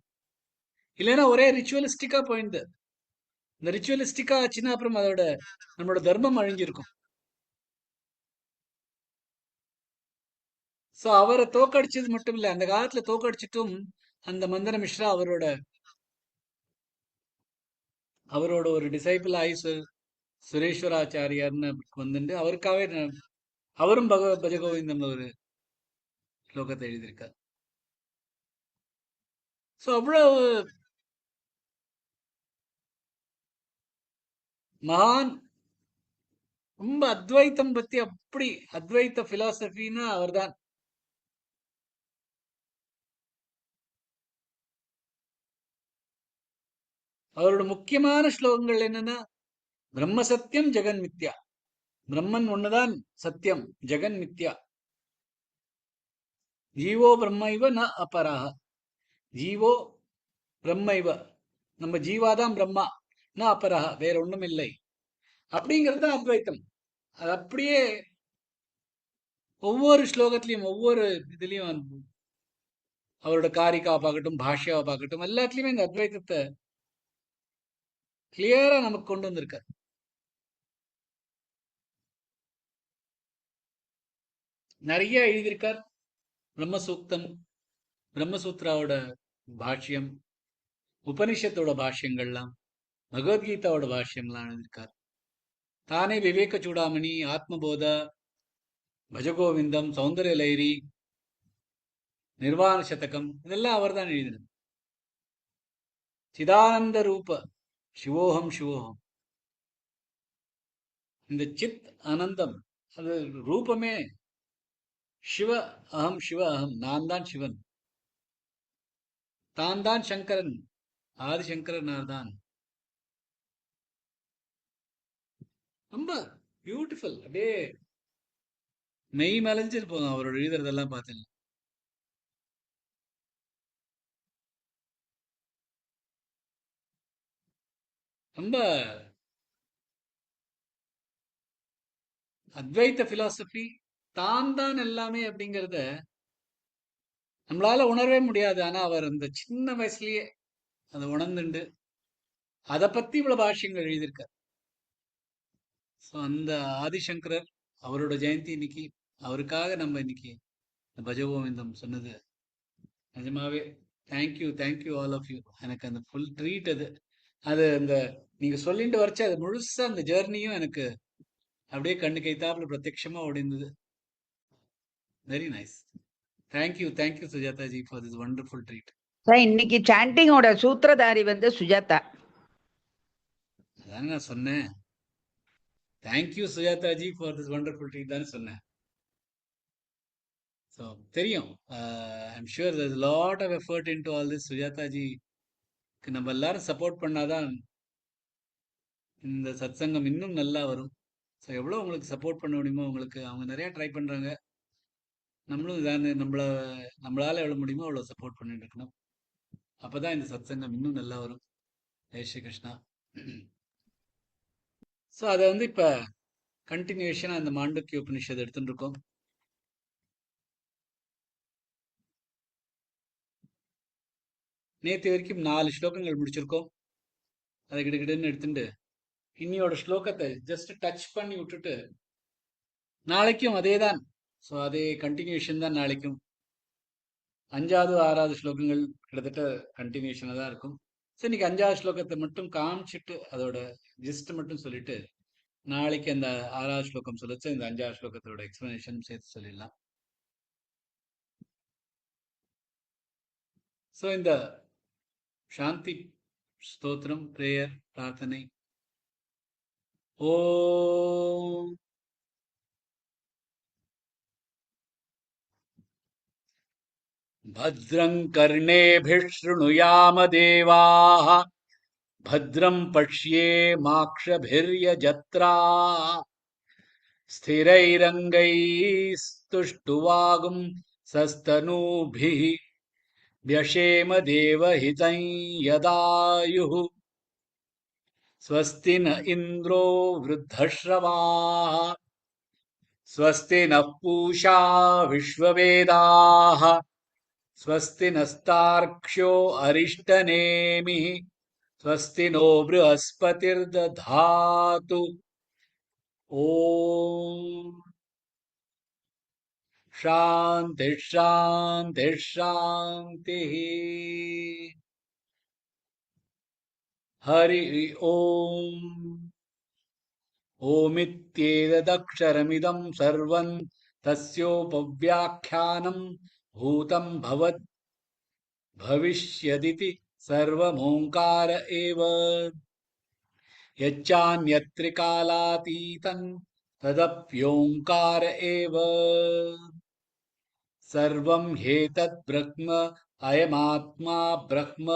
இல்லைன்னா ஒரே ரிச்சுவலிஸ்டிக்கா போயிருந்து. இந்த ரிச்சுவலிஸ்டிக்கா ஆச்சுன்னா அப்புறம் அதோட நம்மளோட தர்மம் அழிஞ்சிருக்கும். சோ அவரை தோக்கடிச்சது மட்டும் இல்ல, அந்த காலத்துல தோக்கடிச்சிட்டும் அந்த மந்தன மிஸ்ரா அவரோட ஒரு டிசைபிள் ஆகி சுரேஸ்வராச்சாரியார்னு வந்துட்டு அவருக்காகவே அவரும் பஜகோவிந்தம் ஒரு ஸ்லோகத்தை எழுதியிருக்கார். சோ அவ்வளவு மகான். ரொம்ப அத்வைத்தம் பத்தி அப்படி அத்வைத்த பிலாசபின்னா அவர்தான். அவரோட முக்கியமான ஸ்லோகங்கள் என்னன்னா பிரம்ம சத்தியம் ஜெகன் மித்யா. பிரம்மன் ஒண்ணுதான் சத்தியம், ஜெகன் மித்யா. ஜீவோ பிரம்மைவ ந அபராக. ஜீவோ பிரம்மைவ, நம்ம ஜீவாதான் பிரம்மா, ந அபரஹ, வேற ஒண்ணும் இல்லை அப்படிங்கிறது தான் அத்வைத்தம். அது அப்படியே ஒவ்வொரு ஸ்லோகத்திலையும் ஒவ்வொரு இதுலயும் அவரோட காரிக்காவை பார்க்கட்டும், பாஷ்யாவை பார்க்கட்டும், எல்லாத்துலயுமே இந்த அத்வைத்தத்தை கிளியரா நமக்கு கொண்டு வந்திருக்காரு. நிறைய எழுதியிருக்கார். பிரம்மசூக்தம், பிரம்மசூத்ராவோட பாஷ்யம், உபனிஷத்தோட பாஷ்யங்கள்லாம், பகவத்கீதாவோட பாஷ்யம்லாம் எழுதியிருக்கார். தானே விவேக சூடாமணி, ஆத்மபோதா, பஜகோவிந்தம், சௌந்தர்ய லைரி, நிர்வாண சதகம், இதெல்லாம் அவர் தான் எழுதினது. சிதானந்த ரூப சிவோகம் சிவோகம், இந்த சித் ஆனந்தம், அது ரூபமே சிவ அகம், சிவ அகம், நான் தான் சிவன், தான் தான் சங்கரன், ஆதிசங்கரன் தான். ரொம்ப பியூட்டிஃபுல். அப்படியே மெய் மலைஞ்சிட்டு போகும் அவரோட எழுதுறதெல்லாம் பார்த்தேன். ரொம்ப அத்வைத்த பிலாசபி தான் தான் எல்லாமே அப்படிங்கிறத நம்மளால உணரவே முடியாது. ஆனா அவர் அந்த சின்ன வயசுலயே அதை உணர்ந்துண்டு அதை பத்தி இவ்வளவு பாஷ்யங்கள் எழுதியிருக்கார். ஸோ அந்த ஆதிசங்கரர் அவரோட ஜெயந்தி இன்னைக்கு, அவருக்காக நம்ம இன்னைக்கு இந்த பஜகோவிந்தம் சொன்னது நிஜமாவே தேங்க்யூ ஆல் ஆஃப் யூ. எனக்கு அந்த ஃபுல் ட்ரீட் அது அது அந்த நீங்க சொல்லிட்டு வரைச்சு அது முழுசா அந்த ஜேர்னியும் எனக்கு அப்படியே கண்ணு கைத்தாப்புல பிரத்யட்சமா ஓடிந்தது. Very nice. Thank you Sujatha ji for this wonderful treat. இன்னைக்கு சாண்டிங்கோட சூத்திரதாரி சுஜாதா. அதானே நான் சொன்னேன். Thank you Sujatha ji for this wonderful treat தானே சொன்னேன். ஸோ தெரியும், I'm sure there's a lot of effort into all this. சுஜாதா ஜிக்கு நம்ம எல்லாரும் சப்போர்ட் பண்ணாதான் இந்த சத்சங்கம் இன்னும் நல்லா வரும். ஸோ எவ்வளோ உங்களுக்கு சப்போர்ட் பண்ண முடியுமோ உங்களுக்கு, அவங்க நிறைய ட்ரை பண்றாங்க. நம்மளும் இதான நம்மளால எவ்வளோ முடியுமோ அவ்வளோ சப்போர்ட் பண்ணிட்டு இருக்கணும். அப்பதான் இந்த சத்சங்கம் இன்னும் நல்லா வரும். ஜெய் ஸ்ரீ கிருஷ்ணா. ஸோ அதை இப்ப கண்டினியூஷனா அந்த மாண்டூக்கிய உபனிஷத் எடுத்துட்டு இருக்கோம். நேற்று வரைக்கும் 4 ஸ்லோகங்கள் முடிச்சிருக்கோம். அதை கிட்டன்னு எடுத்துட்டு இன்னியோட ஸ்லோகத்தை ஜஸ்ட் டச் பண்ணி விட்டுட்டு நாளைக்கும் அதே தான். ஸோ அதே கண்டினியூஷன் தான் நாளைக்கும். 5வது 6வது ஸ்லோகங்கள் கிட்டத்தட்ட கண்டினியூஷனாக தான் இருக்கும். ஸோ இன்னைக்கு 5வது ஸ்லோகத்தை மட்டும் காமிச்சிட்டு அதோட ஜிஸ்ட் மட்டும் சொல்லிட்டு நாளைக்கு அந்த 6வது ஸ்லோகம் சொல்லிச்சு இந்த 5வது ஸ்லோகத்தோட எக்ஸ்பிளனேஷன் சேர்த்து சொல்லிடலாம். ஸோ இந்த சாந்தி ஸ்தோத்திரம், பிரேயர், பிரார்த்தனை. ஓம் भद्रं कर्णेभिः शृणुयाम देवाः, भद्रं पश्येमाक्षभिर्यजत्राः, स्थिरैरङ्गैस्तुष्टुवागुं सस्तनूभिः व्यशेम देवहितं यदायुः। स्वस्ति न इन्द्रो वृद्धश्रवाः, स्वस्ति नः पूषा विश्ववेदाः, स्वस्ति नस्तार्क्ष्यो अरिष्टनेमिः, स्वस्ति नो बृहस्पतिर्दधातु। ओम शांति शांति शांति। हरि ओम। ओमित्येतदक्षरमिदं सर्वं तस्योपव्याख्यानं भूतं भवत् भविष्यदिति सर्वमोङ्कार एव। यच्चान्यत्रिकालातीतं तदप्योङ्कार एव। सर्वं ह्येतद् ब्रह्म अयमात्मा ब्रह्म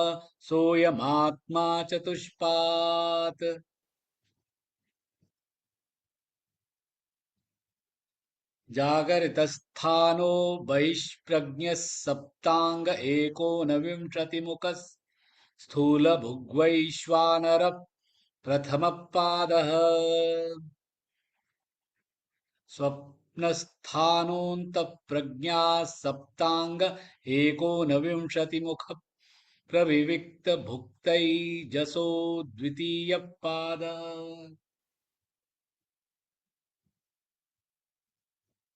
सोऽयमात्मा चतुष्पात्। जागरितस्थानो बहिष्प्रज्ञः सप्ताङ्ग एकोनविंशतिमुखः स्थूलभुग्वैश्वानरः प्रथमपादः स्वप्नस्थानोऽन्तःप्रज्ञा सप्ताङ्ग एकोनविंशतिमुख प्रविविक्तभुक्तैजसो द्वितीयपादः.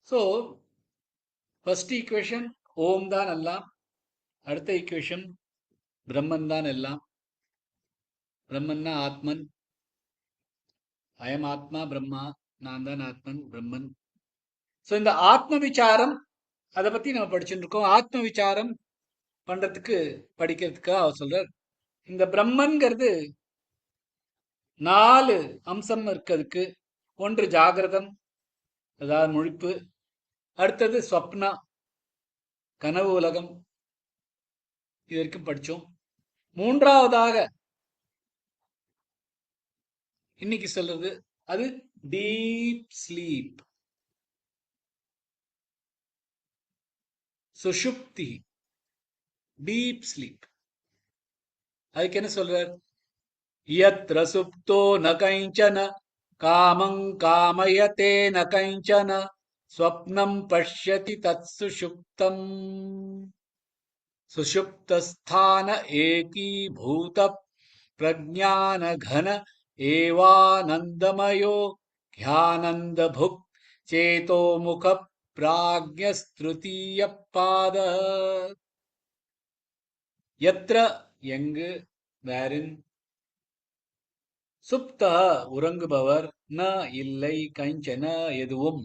So, first equation ஓம் தான் எல்லாம், அடுத்த equation பிரம்மன் தான் எல்லாம். பிரம்மன்னா ஆத்மன், அயம் ஆத்மா பிரம்மா, நான் தான் ஆத்மன் பிரம்மன். ஸோ இந்த ஆத்ம விசாரம் அதை பத்தி நம்ம படிச்சுட்டு இருக்கோம். ஆத்ம விசாரம் பண்றதுக்கு படிக்கிறதுக்காக அவர் சொல்றார், இந்த பிரம்மன்கிறது 4 அம்சம் இருக்கிறதுக்கு. ஒன்று ஜாகிரதம், அதாவது முழிப்பு. அடுத்தது ஸ்வப்னா, கனவு உலகம். இது வரைக்கும் படிச்சோம். மூன்றாவதாக இன்னைக்கு சொல்றது அது டீப் ஸ்லீப், சுஷுப்தி, டீப் ஸ்லீப். அதுக்கு என்ன சொல்றார்? யத்ர சுப்தோ ந கைஞ்சன காமங் காமயதே ந கைஞ்சன ஸ்வப்னம் பஷ்யதி தத் சுஷுப்தம் சுஷுப்தஸ்தான ஏகீபூத பிரஜ்ஞான கன ஏவானந்தமயோ க்யானந்த புக் சேதோ முக பிராக்ஞஸ்திருதீய பாத. யத்ர எங்கு, வேரின், சுப்த உறங்குபவர், ந இல்லை, கைஞ்சன எதுவும்,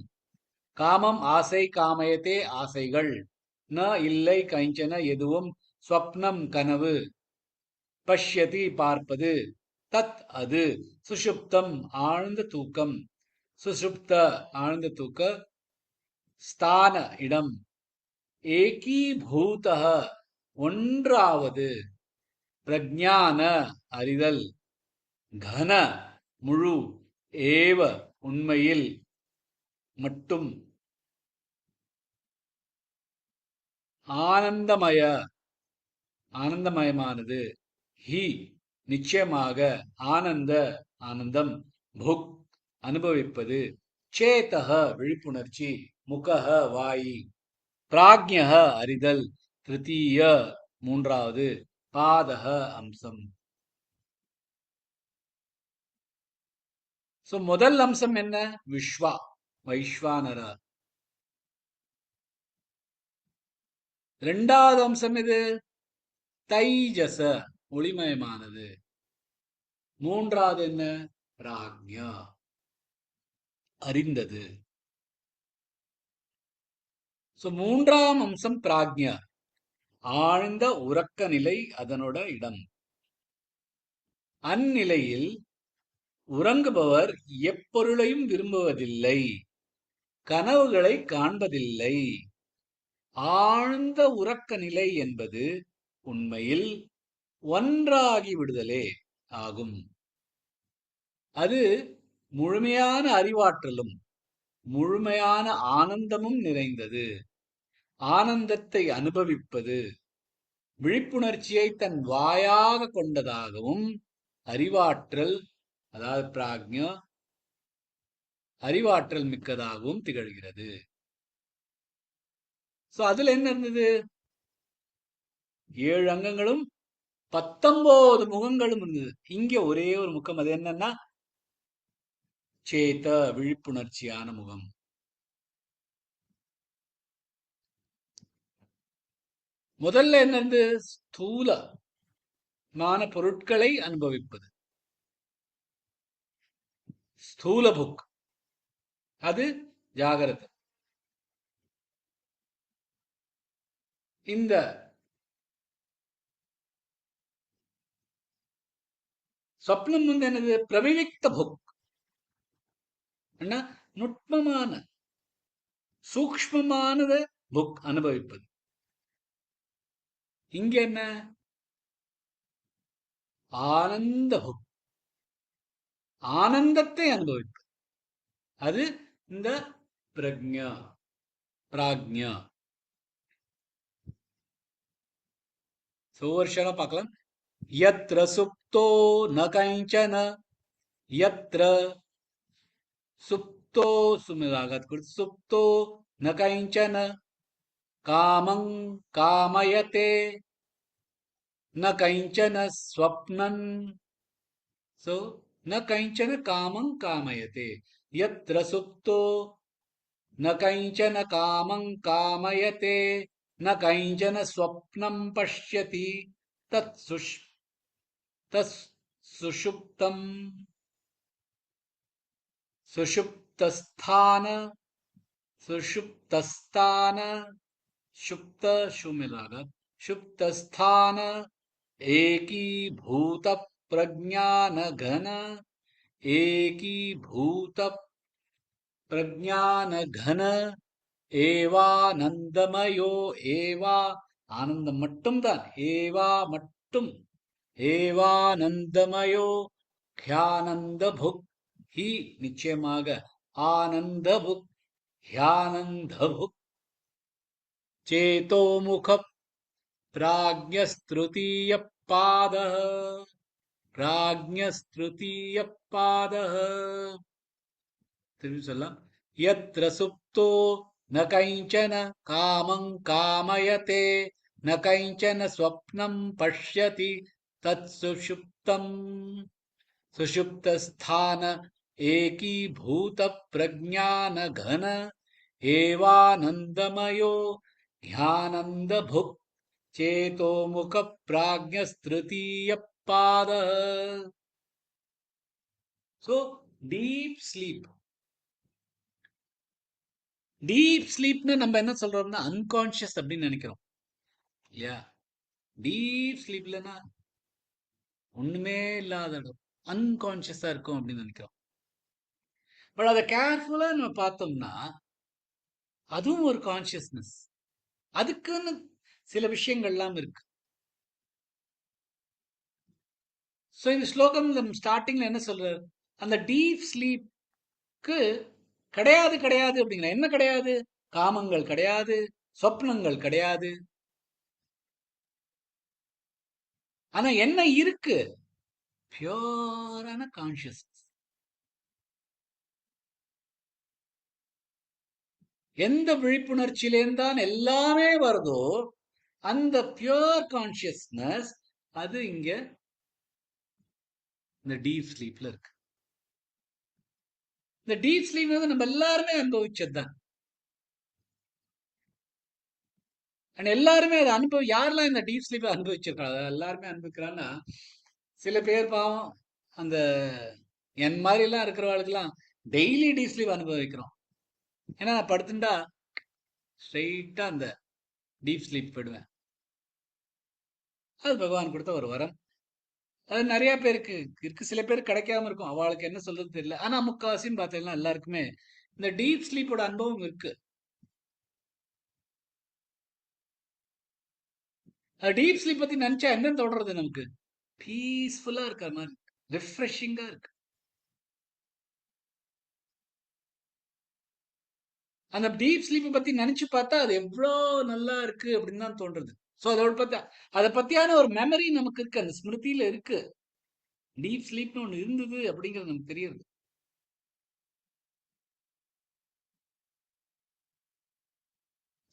காமம் ஆசை, காமயத்தே ஆசைகள், ந இல்லை, கைஞ்சன எதுவும், ஸ்வப்னம் கனவு, பஷ்யதி பார்ப்பது, தத் அது, சுஷுப்தம் ஆழ்ந்த தூக்கம், சுஷுப்த ஆழ்ந்த தூக்க, ஸ்தான இடம், ஏகீபூத ஒன்றாவது, பிரஜ்ஞான அறிதல், கன முழு, ஏவ உண்மையில், மட்டும், ஆனந்தமய ஆனந்தமயமானது, ஹி நிச்சயமாக, ஆனந்த ஆனந்தம், புக் அனுபவிப்பது, சேதக விழிப்புணர்ச்சி, முகஹ வாயி, பிராக்ஞக அறிதல், திருத்தீய மூன்றாவது, பாதக அம்சம். சோ முதல் அம்சம் என்ன? விஸ்வா, வைஸ்வானர. இரண்டாவது அம்சம் இது தைஜச, ஒளிமயமானது. மூன்றாவது என்ன? பிராக்ஞா, அறிந்தது. சோ மூன்றாம் அம்சம் பிராக்ஞா, ஆழ்ந்த உறக்க நிலை, அதனோட இடம். அந்நிலையில் உறங்குபவர் எப்பொருளையும் விரும்புவதில்லை, கனவுகளை காண்பதில்லை. ஆழ்ந்த உறக்க நிலை என்பது உண்மையில் ஒன்றாகி விடுதலே ஆகும். அது முழுமையான அறிவாற்றலும் முழுமையான ஆனந்தமும் நிறைந்தது. ஆனந்தத்தை அனுபவிப்பது, விழிப்புணர்ச்சியை தன் வாயாக கொண்டதாகவும், அறிவாற்றல் அதாவது பிராக்ஞா அறிவாற்றல் மிக்கதாகவும் திகழ்கிறது. சோ அதுல என்ன இருந்தது? 7 அங்கங்களும் 19 முகங்களும் இருந்தது. இங்க ஒரே ஒரு முகம், அது என்னன்னா சேத, விழிப்புணர்ச்சியான முகம். முதல்ல என்ன இருந்தது? ஸ்தூலமான பொருட்களை அனுபவிப்பது, ஸ்தூல புக், அது ஜாகிரதை. இந்த சொப்னம் வந்து என்னது? பிரவிவிக்த புக், நுட்பமான சூக்ஷ்மமானத புக் அனுபவிப்பது. இங்க என்ன? ஆனந்த புக், ஆனந்தத்தை அனுபவிப்பது. அது இந்த பிரக்ஞா, பிராக்ஞா. வருஷம் பார்க்கலாம். யத்ர சுப்தோ ந கைஞ்சன यत्र सुप्तो सुमिरागत कुछ सुप्तो न किंचन कामं कामयते न किंचन स्वप्नं सो न किंचन कामं कामयते यत्र सुप्तो न किंचन कामं कामयते न किंचन स्वप्नं पश्यति तत्सुषुप्तं सुषुप्तस्थान सुषुप्तस्थान शुप्त शुमिलागत शुप्तस्थान एकीभूत प्रज्ञान घन एकीभूत प्रज्ञान घन ஏவானந்தமயோ ஏவா ஆனந்தம் மட்டும்தான் ஏவா மட்டும் ஏவானந்தமயோ ஹ்யானந்த புக் ஹி நிச்சயமாக ஆனந்த புக் ஹ்யானந்த புக் சேதோமுக பிராக்ஞஸ்திருதீய பாதः பிராக்ஞஸ்திருதீய பாதः திரும்பி சொல்லலாம் யத்ர சுப்தோ न किंचन कामं कामयते न किंचन स्वप्नं पश्यति तत्सुषुप्तं सुषुप्तस्थान एकीभूत प्रज्ञान घन एवानंदमयो ध्यानंदभुक् चेतोमुख प्राज्ञस्तृतीय पादः. So deep sleep. டீப் ஸ்லீப்னு நம்ம என்ன சொல்றோம்னா அன்கான்ஷியஸ் அப்படின்னு நினைக்கிறோம் இல்லையா? டீப் ஸ்லீப்லனா ஒண்ணுமே இல்லாத இடம் அன்கான்ஷியஸா இருக்கும் அப்படின்னு நினைக்கிறோம். பட் அதை கேர்ஃபுல்லா நம்ம பார்த்தோம்னா அதுவும் ஒரு கான்சியஸ்னஸ், அதுக்குன்னு சில விஷயங்கள்லாம் இருக்கு. ஸோ இந்த ஸ்லோகம் ஸ்டார்டிங்ல என்ன சொல்றாரு, அந்த டீப் ஸ்லீப்க்கு கிடையாது கிடையாது அப்படிங்கிற. என்ன கிடையாது? காமங்கள் கிடையாது, சொப்னங்கள் கிடையாது. ஆனா என்ன இருக்கு? பியூரான கான்சியஸ்னஸ். எந்த விழிப்புணர்ச்சியிலேருந்தான் எல்லாமே வருதோ அந்த பியூர் கான்சியஸ்னஸ் அது இங்க இந்த டீப் ஸ்லீப்ல இருக்கு. இந்த டீப் ஸ்லீப் வந்து நம்ம எல்லாருமே அனுபவிச்சதுதான். எல்லாருமே அதை யாரெல்லாம் இந்த டீப் ஸ்லீப்பை அனுபவிச்சிருக்காங்க, எல்லாருமே அனுபவிக்கிறான்னா, சில பேர் பாவம் அந்த என் மாதிரி எல்லாம் இருக்கிறவர்களுக்கெல்லாம் டெய்லி டீப் ஸ்லீப் அனுபவிக்கிறோம். ஏன்னா நான் படுத்துட்டா ஸ்ட்ரெயிட்டா அந்த டீப் ஸ்லீப் போயிடுவேன். அது பகவான் கொடுத்த ஒரு வரம். அது நிறைய பேருக்கு இருக்கு, சில பேருக்கு கிடைக்காம இருக்கும், அவளுக்கு என்ன சொல்றது தெரியல. ஆனா முக்காவாசின்னு பார்த்தீங்கன்னா எல்லாருக்குமே இந்த டீப் ஸ்லீப்போட அனுபவம் இருக்கு. டீப் ஸ்லீப் பத்தி நினைச்சா என்ன தோன்றது? நமக்கு பீஸ்ஃபுல்லா இருக்கிற மாதிரி, ரிஃப்ரெஷிங்கா இருக்கு. அந்த டீப் ஸ்லீப்பை பத்தி நினைச்சு பார்த்தா அது எவ்வளவு நல்லா இருக்கு அப்படின்னு தான் தோன்றது. ஸோ அதை பத்தியான ஒரு மெமரி நமக்கு இருக்கு, அந்த ஸ்மிருதியில இருக்கு. டீப் ஸ்லீப்னு ஒண்ணு இருந்தது அப்படிங்கிறது நமக்கு தெரியுது.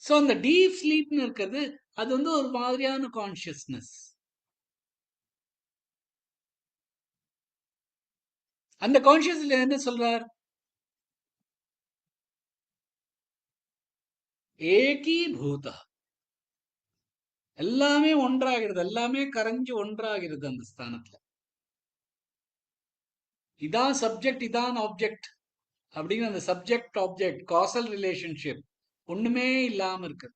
ஸோ அந்த டீப் ஸ்லீப்னு இருக்கிறது அது வந்து ஒரு மாதிரியான கான்சியஸ்னஸ். அந்த கான்சியஸ்ல என்ன சொல்றார்? ஏகீபூத, எல்லாமே ஒன்றாகிறது, எல்லாமே கரைஞ்சு ஒன்றாகிறது அந்த ஸ்தானத்துல. இதான் சப்ஜெக்ட், இதான் ஆப்ஜெக்ட் அப்படிங்கிற அந்த சப்ஜெக்ட் ஆப்ஜெக்ட் காசல் ரிலேஷன்ஷிப் ஒண்ணுமே இல்லாம இருக்கு,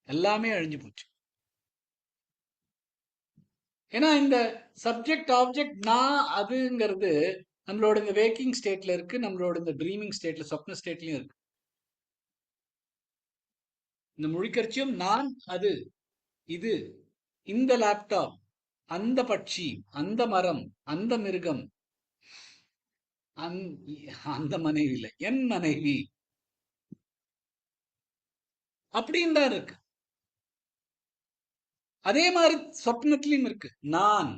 எல்லாமே அழிஞ்சு போச்சு. ஏன்னா இந்த சப்ஜெக்ட் ஆப்ஜெக்ட் நான் அதுங்கிறது நம்மளோட இந்த வேக்கிங் ஸ்டேட்ல இருக்கு, நம்மளோட இந்த ட்ரீமிங் ஸ்டேட்ல, சொப்ன ஸ்டேட்லயும் இருக்கு. இந்த முழிக்கர்ச்சியும் நான், அது, இது, இந்த லேப்டாப், அந்த பட்சி, அந்த மரம், அந்த மிருகம், அந்த மனைவி இல்லை என் மனைவி அப்படின்னு தான் இருக்கு. அதே மாதிரி சொப்னத்திலையும் இருக்கு நான்.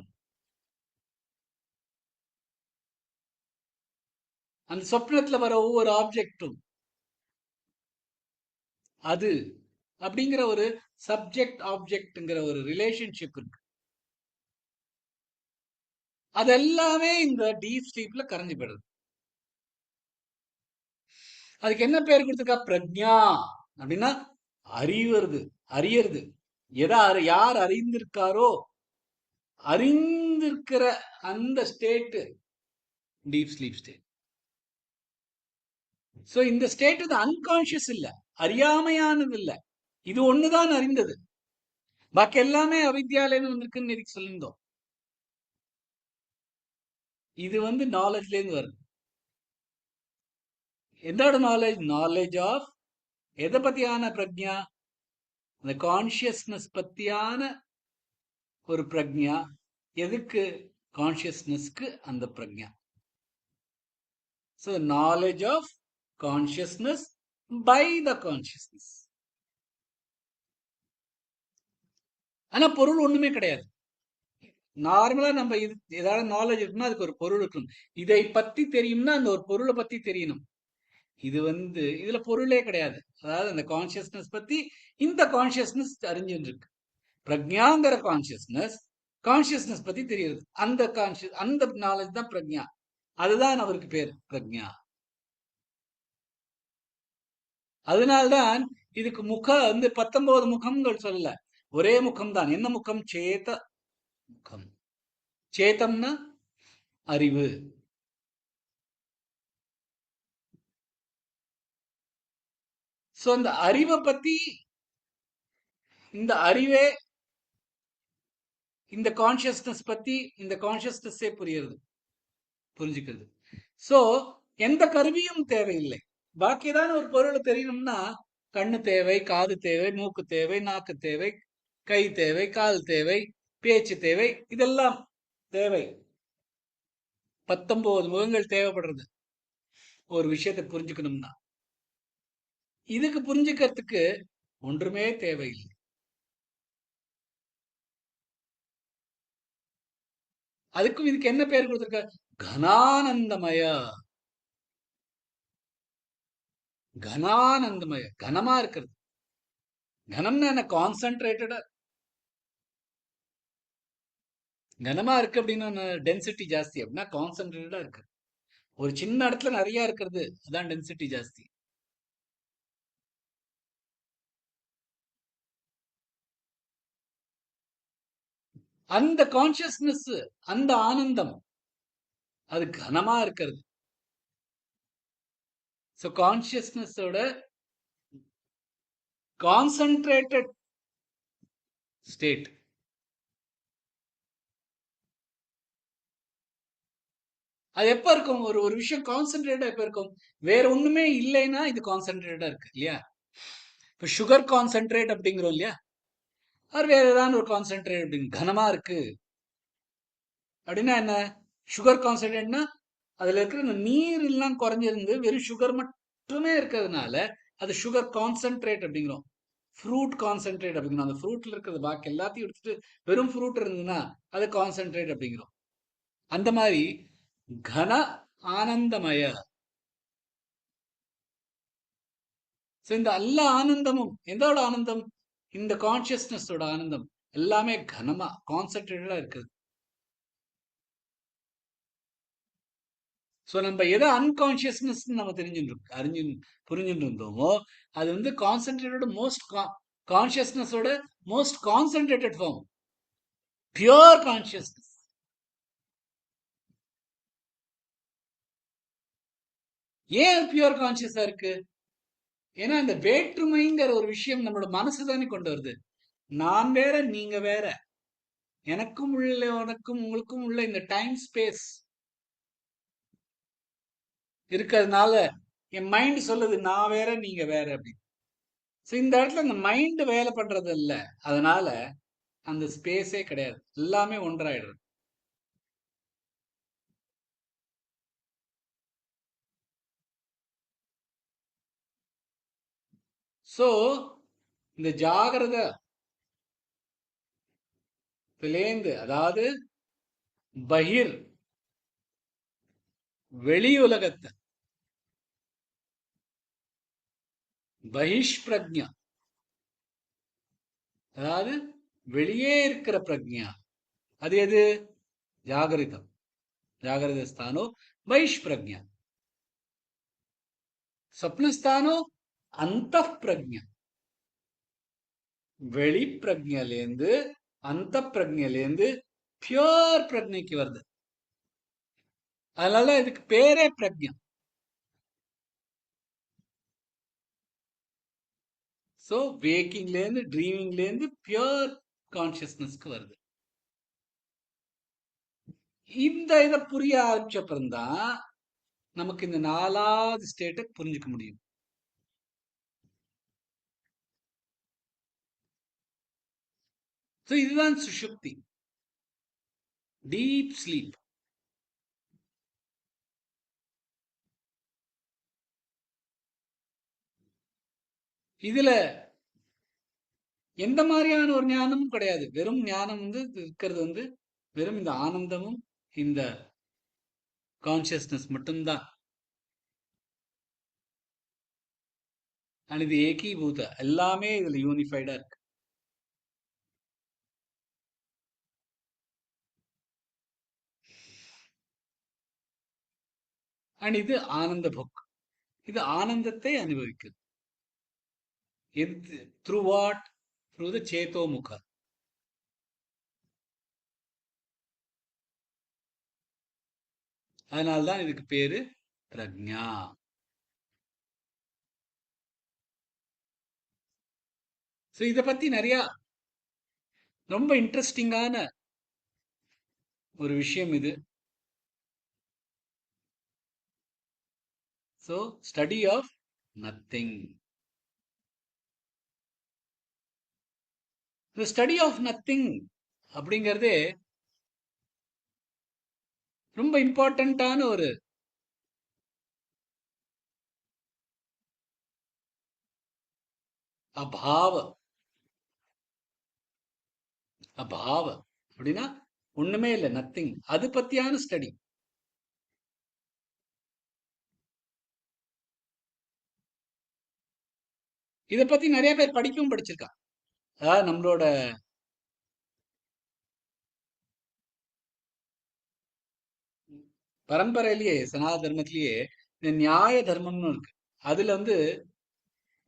அந்த சொப்னத்துல வர ஒவ்வொரு ஆப்ஜெக்டும் அது அப்படிங்கிற ஒரு சப்ஜெக்ட் ஆப்ஜெக்ட்ங்கிற ஒரு ரிலேஷன்ஷிப் இருக்கு. அது எல்லாமே இந்த டீப் ஸ்லீப்ல கரைஞ்சு போயிடுது. அதுக்கு என்ன பேர் கொடுத்துருக்கா? பிரக்ஞா அப்படின்னா அறியறது. யார் அறிந்திருக்காரோ, அறிந்திருக்கிற அந்த state deep sleep state. So இந்த ஸ்டேட் வந்து அன்கான்சியஸ் இல்ல, அறியாமையானது இல்ல. இது ஒண்ணுதான் அறிந்தது. பாக்கி எல்லாமே அவித்யாலேன்னு வந்திருக்குன்னு எதுக்கு சொல்லியிருந்தோம். இது வந்து நாலேஜ்ல இருந்து வருது. எதோட நாலேஜ்? நாலேஜ் ஆஃப் எதை பத்தியான பிரக்ஞா? அந்த கான்சியஸ்னஸ் பத்தியான ஒரு பிரக்ஞா. எதுக்கு? கான்சியஸ்னஸ்க்கு அந்த பிரக்ஞா. So knowledge of consciousness by the consciousness. ஆனா பொருள் ஒண்ணுமே கிடையாது. நார்மலா நம்ம இது ஏதாவது நாலேஜ் இருக்குன்னா அதுக்கு ஒரு பொருள் இருக்கணும். இதை பத்தி தெரியும்னா அந்த ஒரு பொருளை பத்தி தெரியணும். இது வந்து இதுல பொருளே கிடையாது. அதாவது அந்த கான்சியஸ்னஸ் பத்தி இந்த கான்சியஸ்னஸ் அறிஞ்சுட்டு இருக்கு. பிரக்ஞாங்கிற கான்சியஸ்னஸ் பத்தி தெரியுது. அந்த நாலேஜ் தான் பிரக்ஞா. அதுதான் அவருக்கு பேர் பிரக்ஞா. அதனால்தான் இதுக்கு வந்து 19 முகங்கள் சொல்லல, ஒரே முகம் தான். என்ன முகம்? சேத முகம். சேதம்னா அறிவு. சோ அந்த அறிவை பத்தி, இந்த அறிவே இந்த கான்சியஸ்னஸ் பத்தி, இந்த கான்சியஸ்னஸே புரிஞ்சுக்கிறது. சோ எந்த கருவியும் தேவையில்லை. பாக்கி ஏதாவது ஒரு பொருள் தெரியணும்னா கண்ணு தேவை, காது தேவை, மூக்கு தேவை, நாக்கு தேவை, கை தேவை, கால் தேவை, பேச்சு தேவை. இதெல்லாம் தேவை. 19 முகங்கள் தேவைப்படுறது ஒரு விஷயத்தை புரிஞ்சுக்கணும்னா. இதுக்கு புரிஞ்சுக்கிறதுக்கு ஒன்றுமே தேவையில்லை. அதுக்கும் இதுக்கு என்ன பேர் கொடுத்திருக்க? கனானந்தமய. கனானந்தமய, கனமா இருக்கிறது. கனம்னா என்ன? கான்சென்ட்ரேட்டடா. கனமா இருக்கு அப்படின்னா டென்சிட்டி ஜாஸ்தி. அப்படின்னா கான்சென்ட்ரேட்டடா இருக்கு. ஒரு சின்ன இடத்துல நிறைய இருக்கிறது, அதான் டென்சிட்டி ஜாஸ்தி. அந்த கான்சியஸ்னஸ், அந்த ஆனந்தம், அது கனமா இருக்கிறது. சோ கான்சியஸ்னஸோட கான்சென்ட்ரேட்டட் ஸ்டேட். அது எப்ப இருக்கும்? ஒரு விஷயம் கான்சென்ட்ரேட்டா எப்ப இருக்கும்? வேற ஒண்ணுமே இல்லைன்னா இது கான்சென்ட்ரேட்டா இருக்கு இல்லையா? இப்ப சுகர் கான்சென்ட்ரேட் அப்படிங்கிறோம் இல்லையா? அது வேற ஏதாவது ஒரு கான்சென்ட்ரேட் அப்படின்னு கனமா இருக்கு அப்படின்னா என்ன? சுகர் கான்சென்ட்ரேட்னா அதுல இருக்கிற நீர் எல்லாம் குறைஞ்சிருந்து வெறும் சுகர் மட்டுமே இருக்கிறதுனால அது சுகர் கான்சென்ட்ரேட் அப்படிங்கிறோம். ஃப்ரூட் கான்சென்ட்ரேட் அப்படிங்கிறோம். அந்த ஃப்ரூட்ல இருக்கிறது பாக்கி எல்லாத்தையும் எடுத்துட்டு வெறும் ஃப்ரூட் இருந்ததுன்னா அது கான்சென்ட்ரேட் அப்படிங்கிறோம். அந்த மாதிரி கன ஆனந்தமய. இந்த எல்லா ஆனந்தமும் எந்தோட ஆனந்தம்? இந்த கான்சியஸ்னஸோட ஆனந்தம். எல்லாமே கனமா கான்சென்ட்ரேட்டடா இருக்குது. சோ நம்ம எதை அன்கான்சியஸ்னஸ் நம்ம புரிஞ்சுட்டு இருந்தோமோ அது வந்து கான்சென்ட்ரேட்டட் மோஸ்ட் கான்சியஸ்னஸோட most concentrated form, pure consciousness. ஏன் பியூர் கான்சியஸா இருக்கு? ஏன்னா இந்த வேற்றுமைங்கிற ஒரு விஷயம் நம்மளோட மனசு தானே கொண்டு வருது. நான் வேற, நீங்க வேற. எனக்கும் உள்ள, உனக்கும் உங்களுக்கும் உள்ள இந்த டைம் ஸ்பேஸ் இருக்கிறதுனால என் மைண்ட் சொல்லுது நான் வேற, நீங்க வேற அப்படின்னு. இந்த இடத்துல அந்த மைண்ட் வேலை பண்றது இல்ல, அதனால அந்த ஸ்பேஸே கிடையாது, எல்லாமே ஒன்றாயிடுறது. சோ இந்த ஜாகிரதையிலேந்து, அதாவது பகிர் வெளி உலகத்தை பகிஷ் பிரக்ஞா, அதாவது வெளியே இருக்கிற பிரக்ஞா. அது எது? ஜாகிரதம். ஜாகிரத ஸ்தானோ பகிஷ் பிரக்ஞா. ஸ்வப்னஸ்தானோ அந்த பிரக்ஞா. வெளி பிரக்ஞலேந்து அந்த பிரக்ஞலேந்து பியூர் பிரக்ஞைக்கு வருது. அதனால இதுக்கு பேரே பிரக்ஞா. சோ வேக்கிங்ல இருந்து ட்ரீமிங்ல இருந்து பியூர் கான்சியஸ்னஸ்க்கு வருது. இந்த இதை புரிய ஆரம்பிச்சப்பறம்தான் நமக்கு இந்த 4வது ஸ்டேட்டை புரிஞ்சுக்க முடியும். இதுதான் சுஷுப்தி, டீப் ஸ்லீப். இதுல எந்த மாதிரியான ஒரு ஞானமும் கிடையாது. வெறும் ஞானம் இருக்கிறது வெறும் இந்த ஆனந்தமும் இந்த கான்சியஸ்னஸ் மட்டும்தான். இது ஏகீபூத, எல்லாமே இதுல யூனிஃபைடா இருக்கு. இது ஆனந்த புக். இது ஆனந்தத்தை அனுபவிக்குது. Through what? த்ரூ த சேதோமுக. அதனால்தான் இதுக்கு பேரு பிரக்ஞா. இத பத்தி நிறைய ரொம்ப இன்ட்ரெஸ்டிங்கான ஒரு விஷயம் இது. Study of nothing. இந்த ஸ்டடி ஆஃப் நத்திங் அப்படிங்கிறதே ரொம்ப இம்பார்ட்டன்டான ஒரு அபாவ. அபாவ அப்படின்னா ஒண்ணுமே இல்லை, நத்திங். அது பத்தியான ஸ்டடி. இத பத்தி நிறைய பேர் படிக்கவும் படிச்சிருக்காங்க. அதாவது நம்மளோட பரம்பரையிலேயே சனாதன தர்மத்திலேயே இந்த நியாய தர்மம்னு இருக்கு. அதுல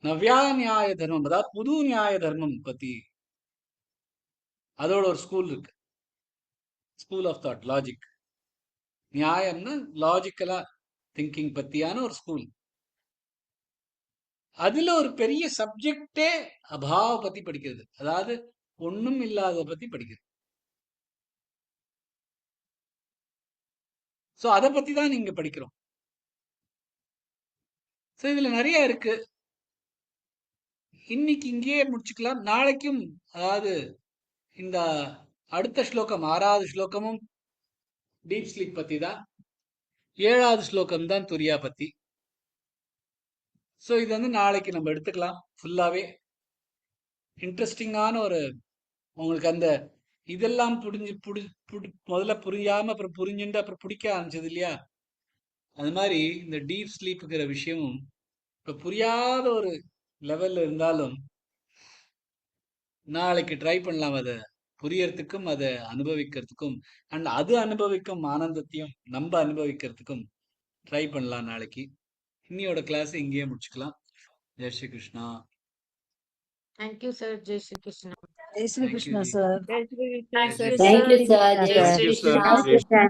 நவ்யா நியாய தர்மம், அதாவது புது நியாய தர்மம் பத்தி அதோட ஒரு ஸ்கூல் இருக்கு. School of thought, logic. நியாயம்னா லாஜிக்கலா திங்கிங் பத்தியான ஒரு ஸ்கூல். அதுல ஒரு பெரிய சப்ஜெக்டே அபாவ பத்தி படிக்கிறது, அதாவது ஒண்ணும் இல்லாத பத்தி படிக்கிறது. அதை பத்தி தான் நீங்க படிக்கிறோம். இதுல நிறைய இருக்கு. இன்னைக்கு இங்கேயே முடிச்சுக்கலாம். நாளைக்கும், அதாவது இந்த அடுத்த ஸ்லோகம் 6வது ஸ்லோகமும் டீப் ஸ்லீப் பத்தி தான். 7வது ஸ்லோகம் தான் துரியா பத்தி. இது நாளைக்கு நம்ம எடுத்துக்கலாம். ஃபுல்லாவே இன்ட்ரெஸ்டிங்கான ஒரு, உங்களுக்கு அந்த இதெல்லாம் முதல்ல புரியாம அப்புறம் புரிஞ்சுட்டு அப்புறம் பிடிக்க ஆரம்பிச்சது இல்லையா? அது மாதிரி இந்த டீப் ஸ்லீப்புங்கிற விஷயமும் இப்ப புரியாத ஒரு லெவல்ல இருந்தாலும் நாளைக்கு ட்ரை பண்ணலாம். அதை புரியறதுக்கும் அதை அனுபவிக்கிறதுக்கும் அண்ட் அது அனுபவிக்கும் ஆனந்தத்தையும் நம்ம அனுபவிக்கிறதுக்கும் ட்ரை பண்ணலாம் நாளைக்கு. இன்னியோட கிளாஸ் இங்கேயே முடிச்சுக்கலாம். Jai Shri Krishna. Thank you, sir. Jai Shri Krishna. Jai Shri Krishna, sir. Thank you, sir. Jai Shri Krishna.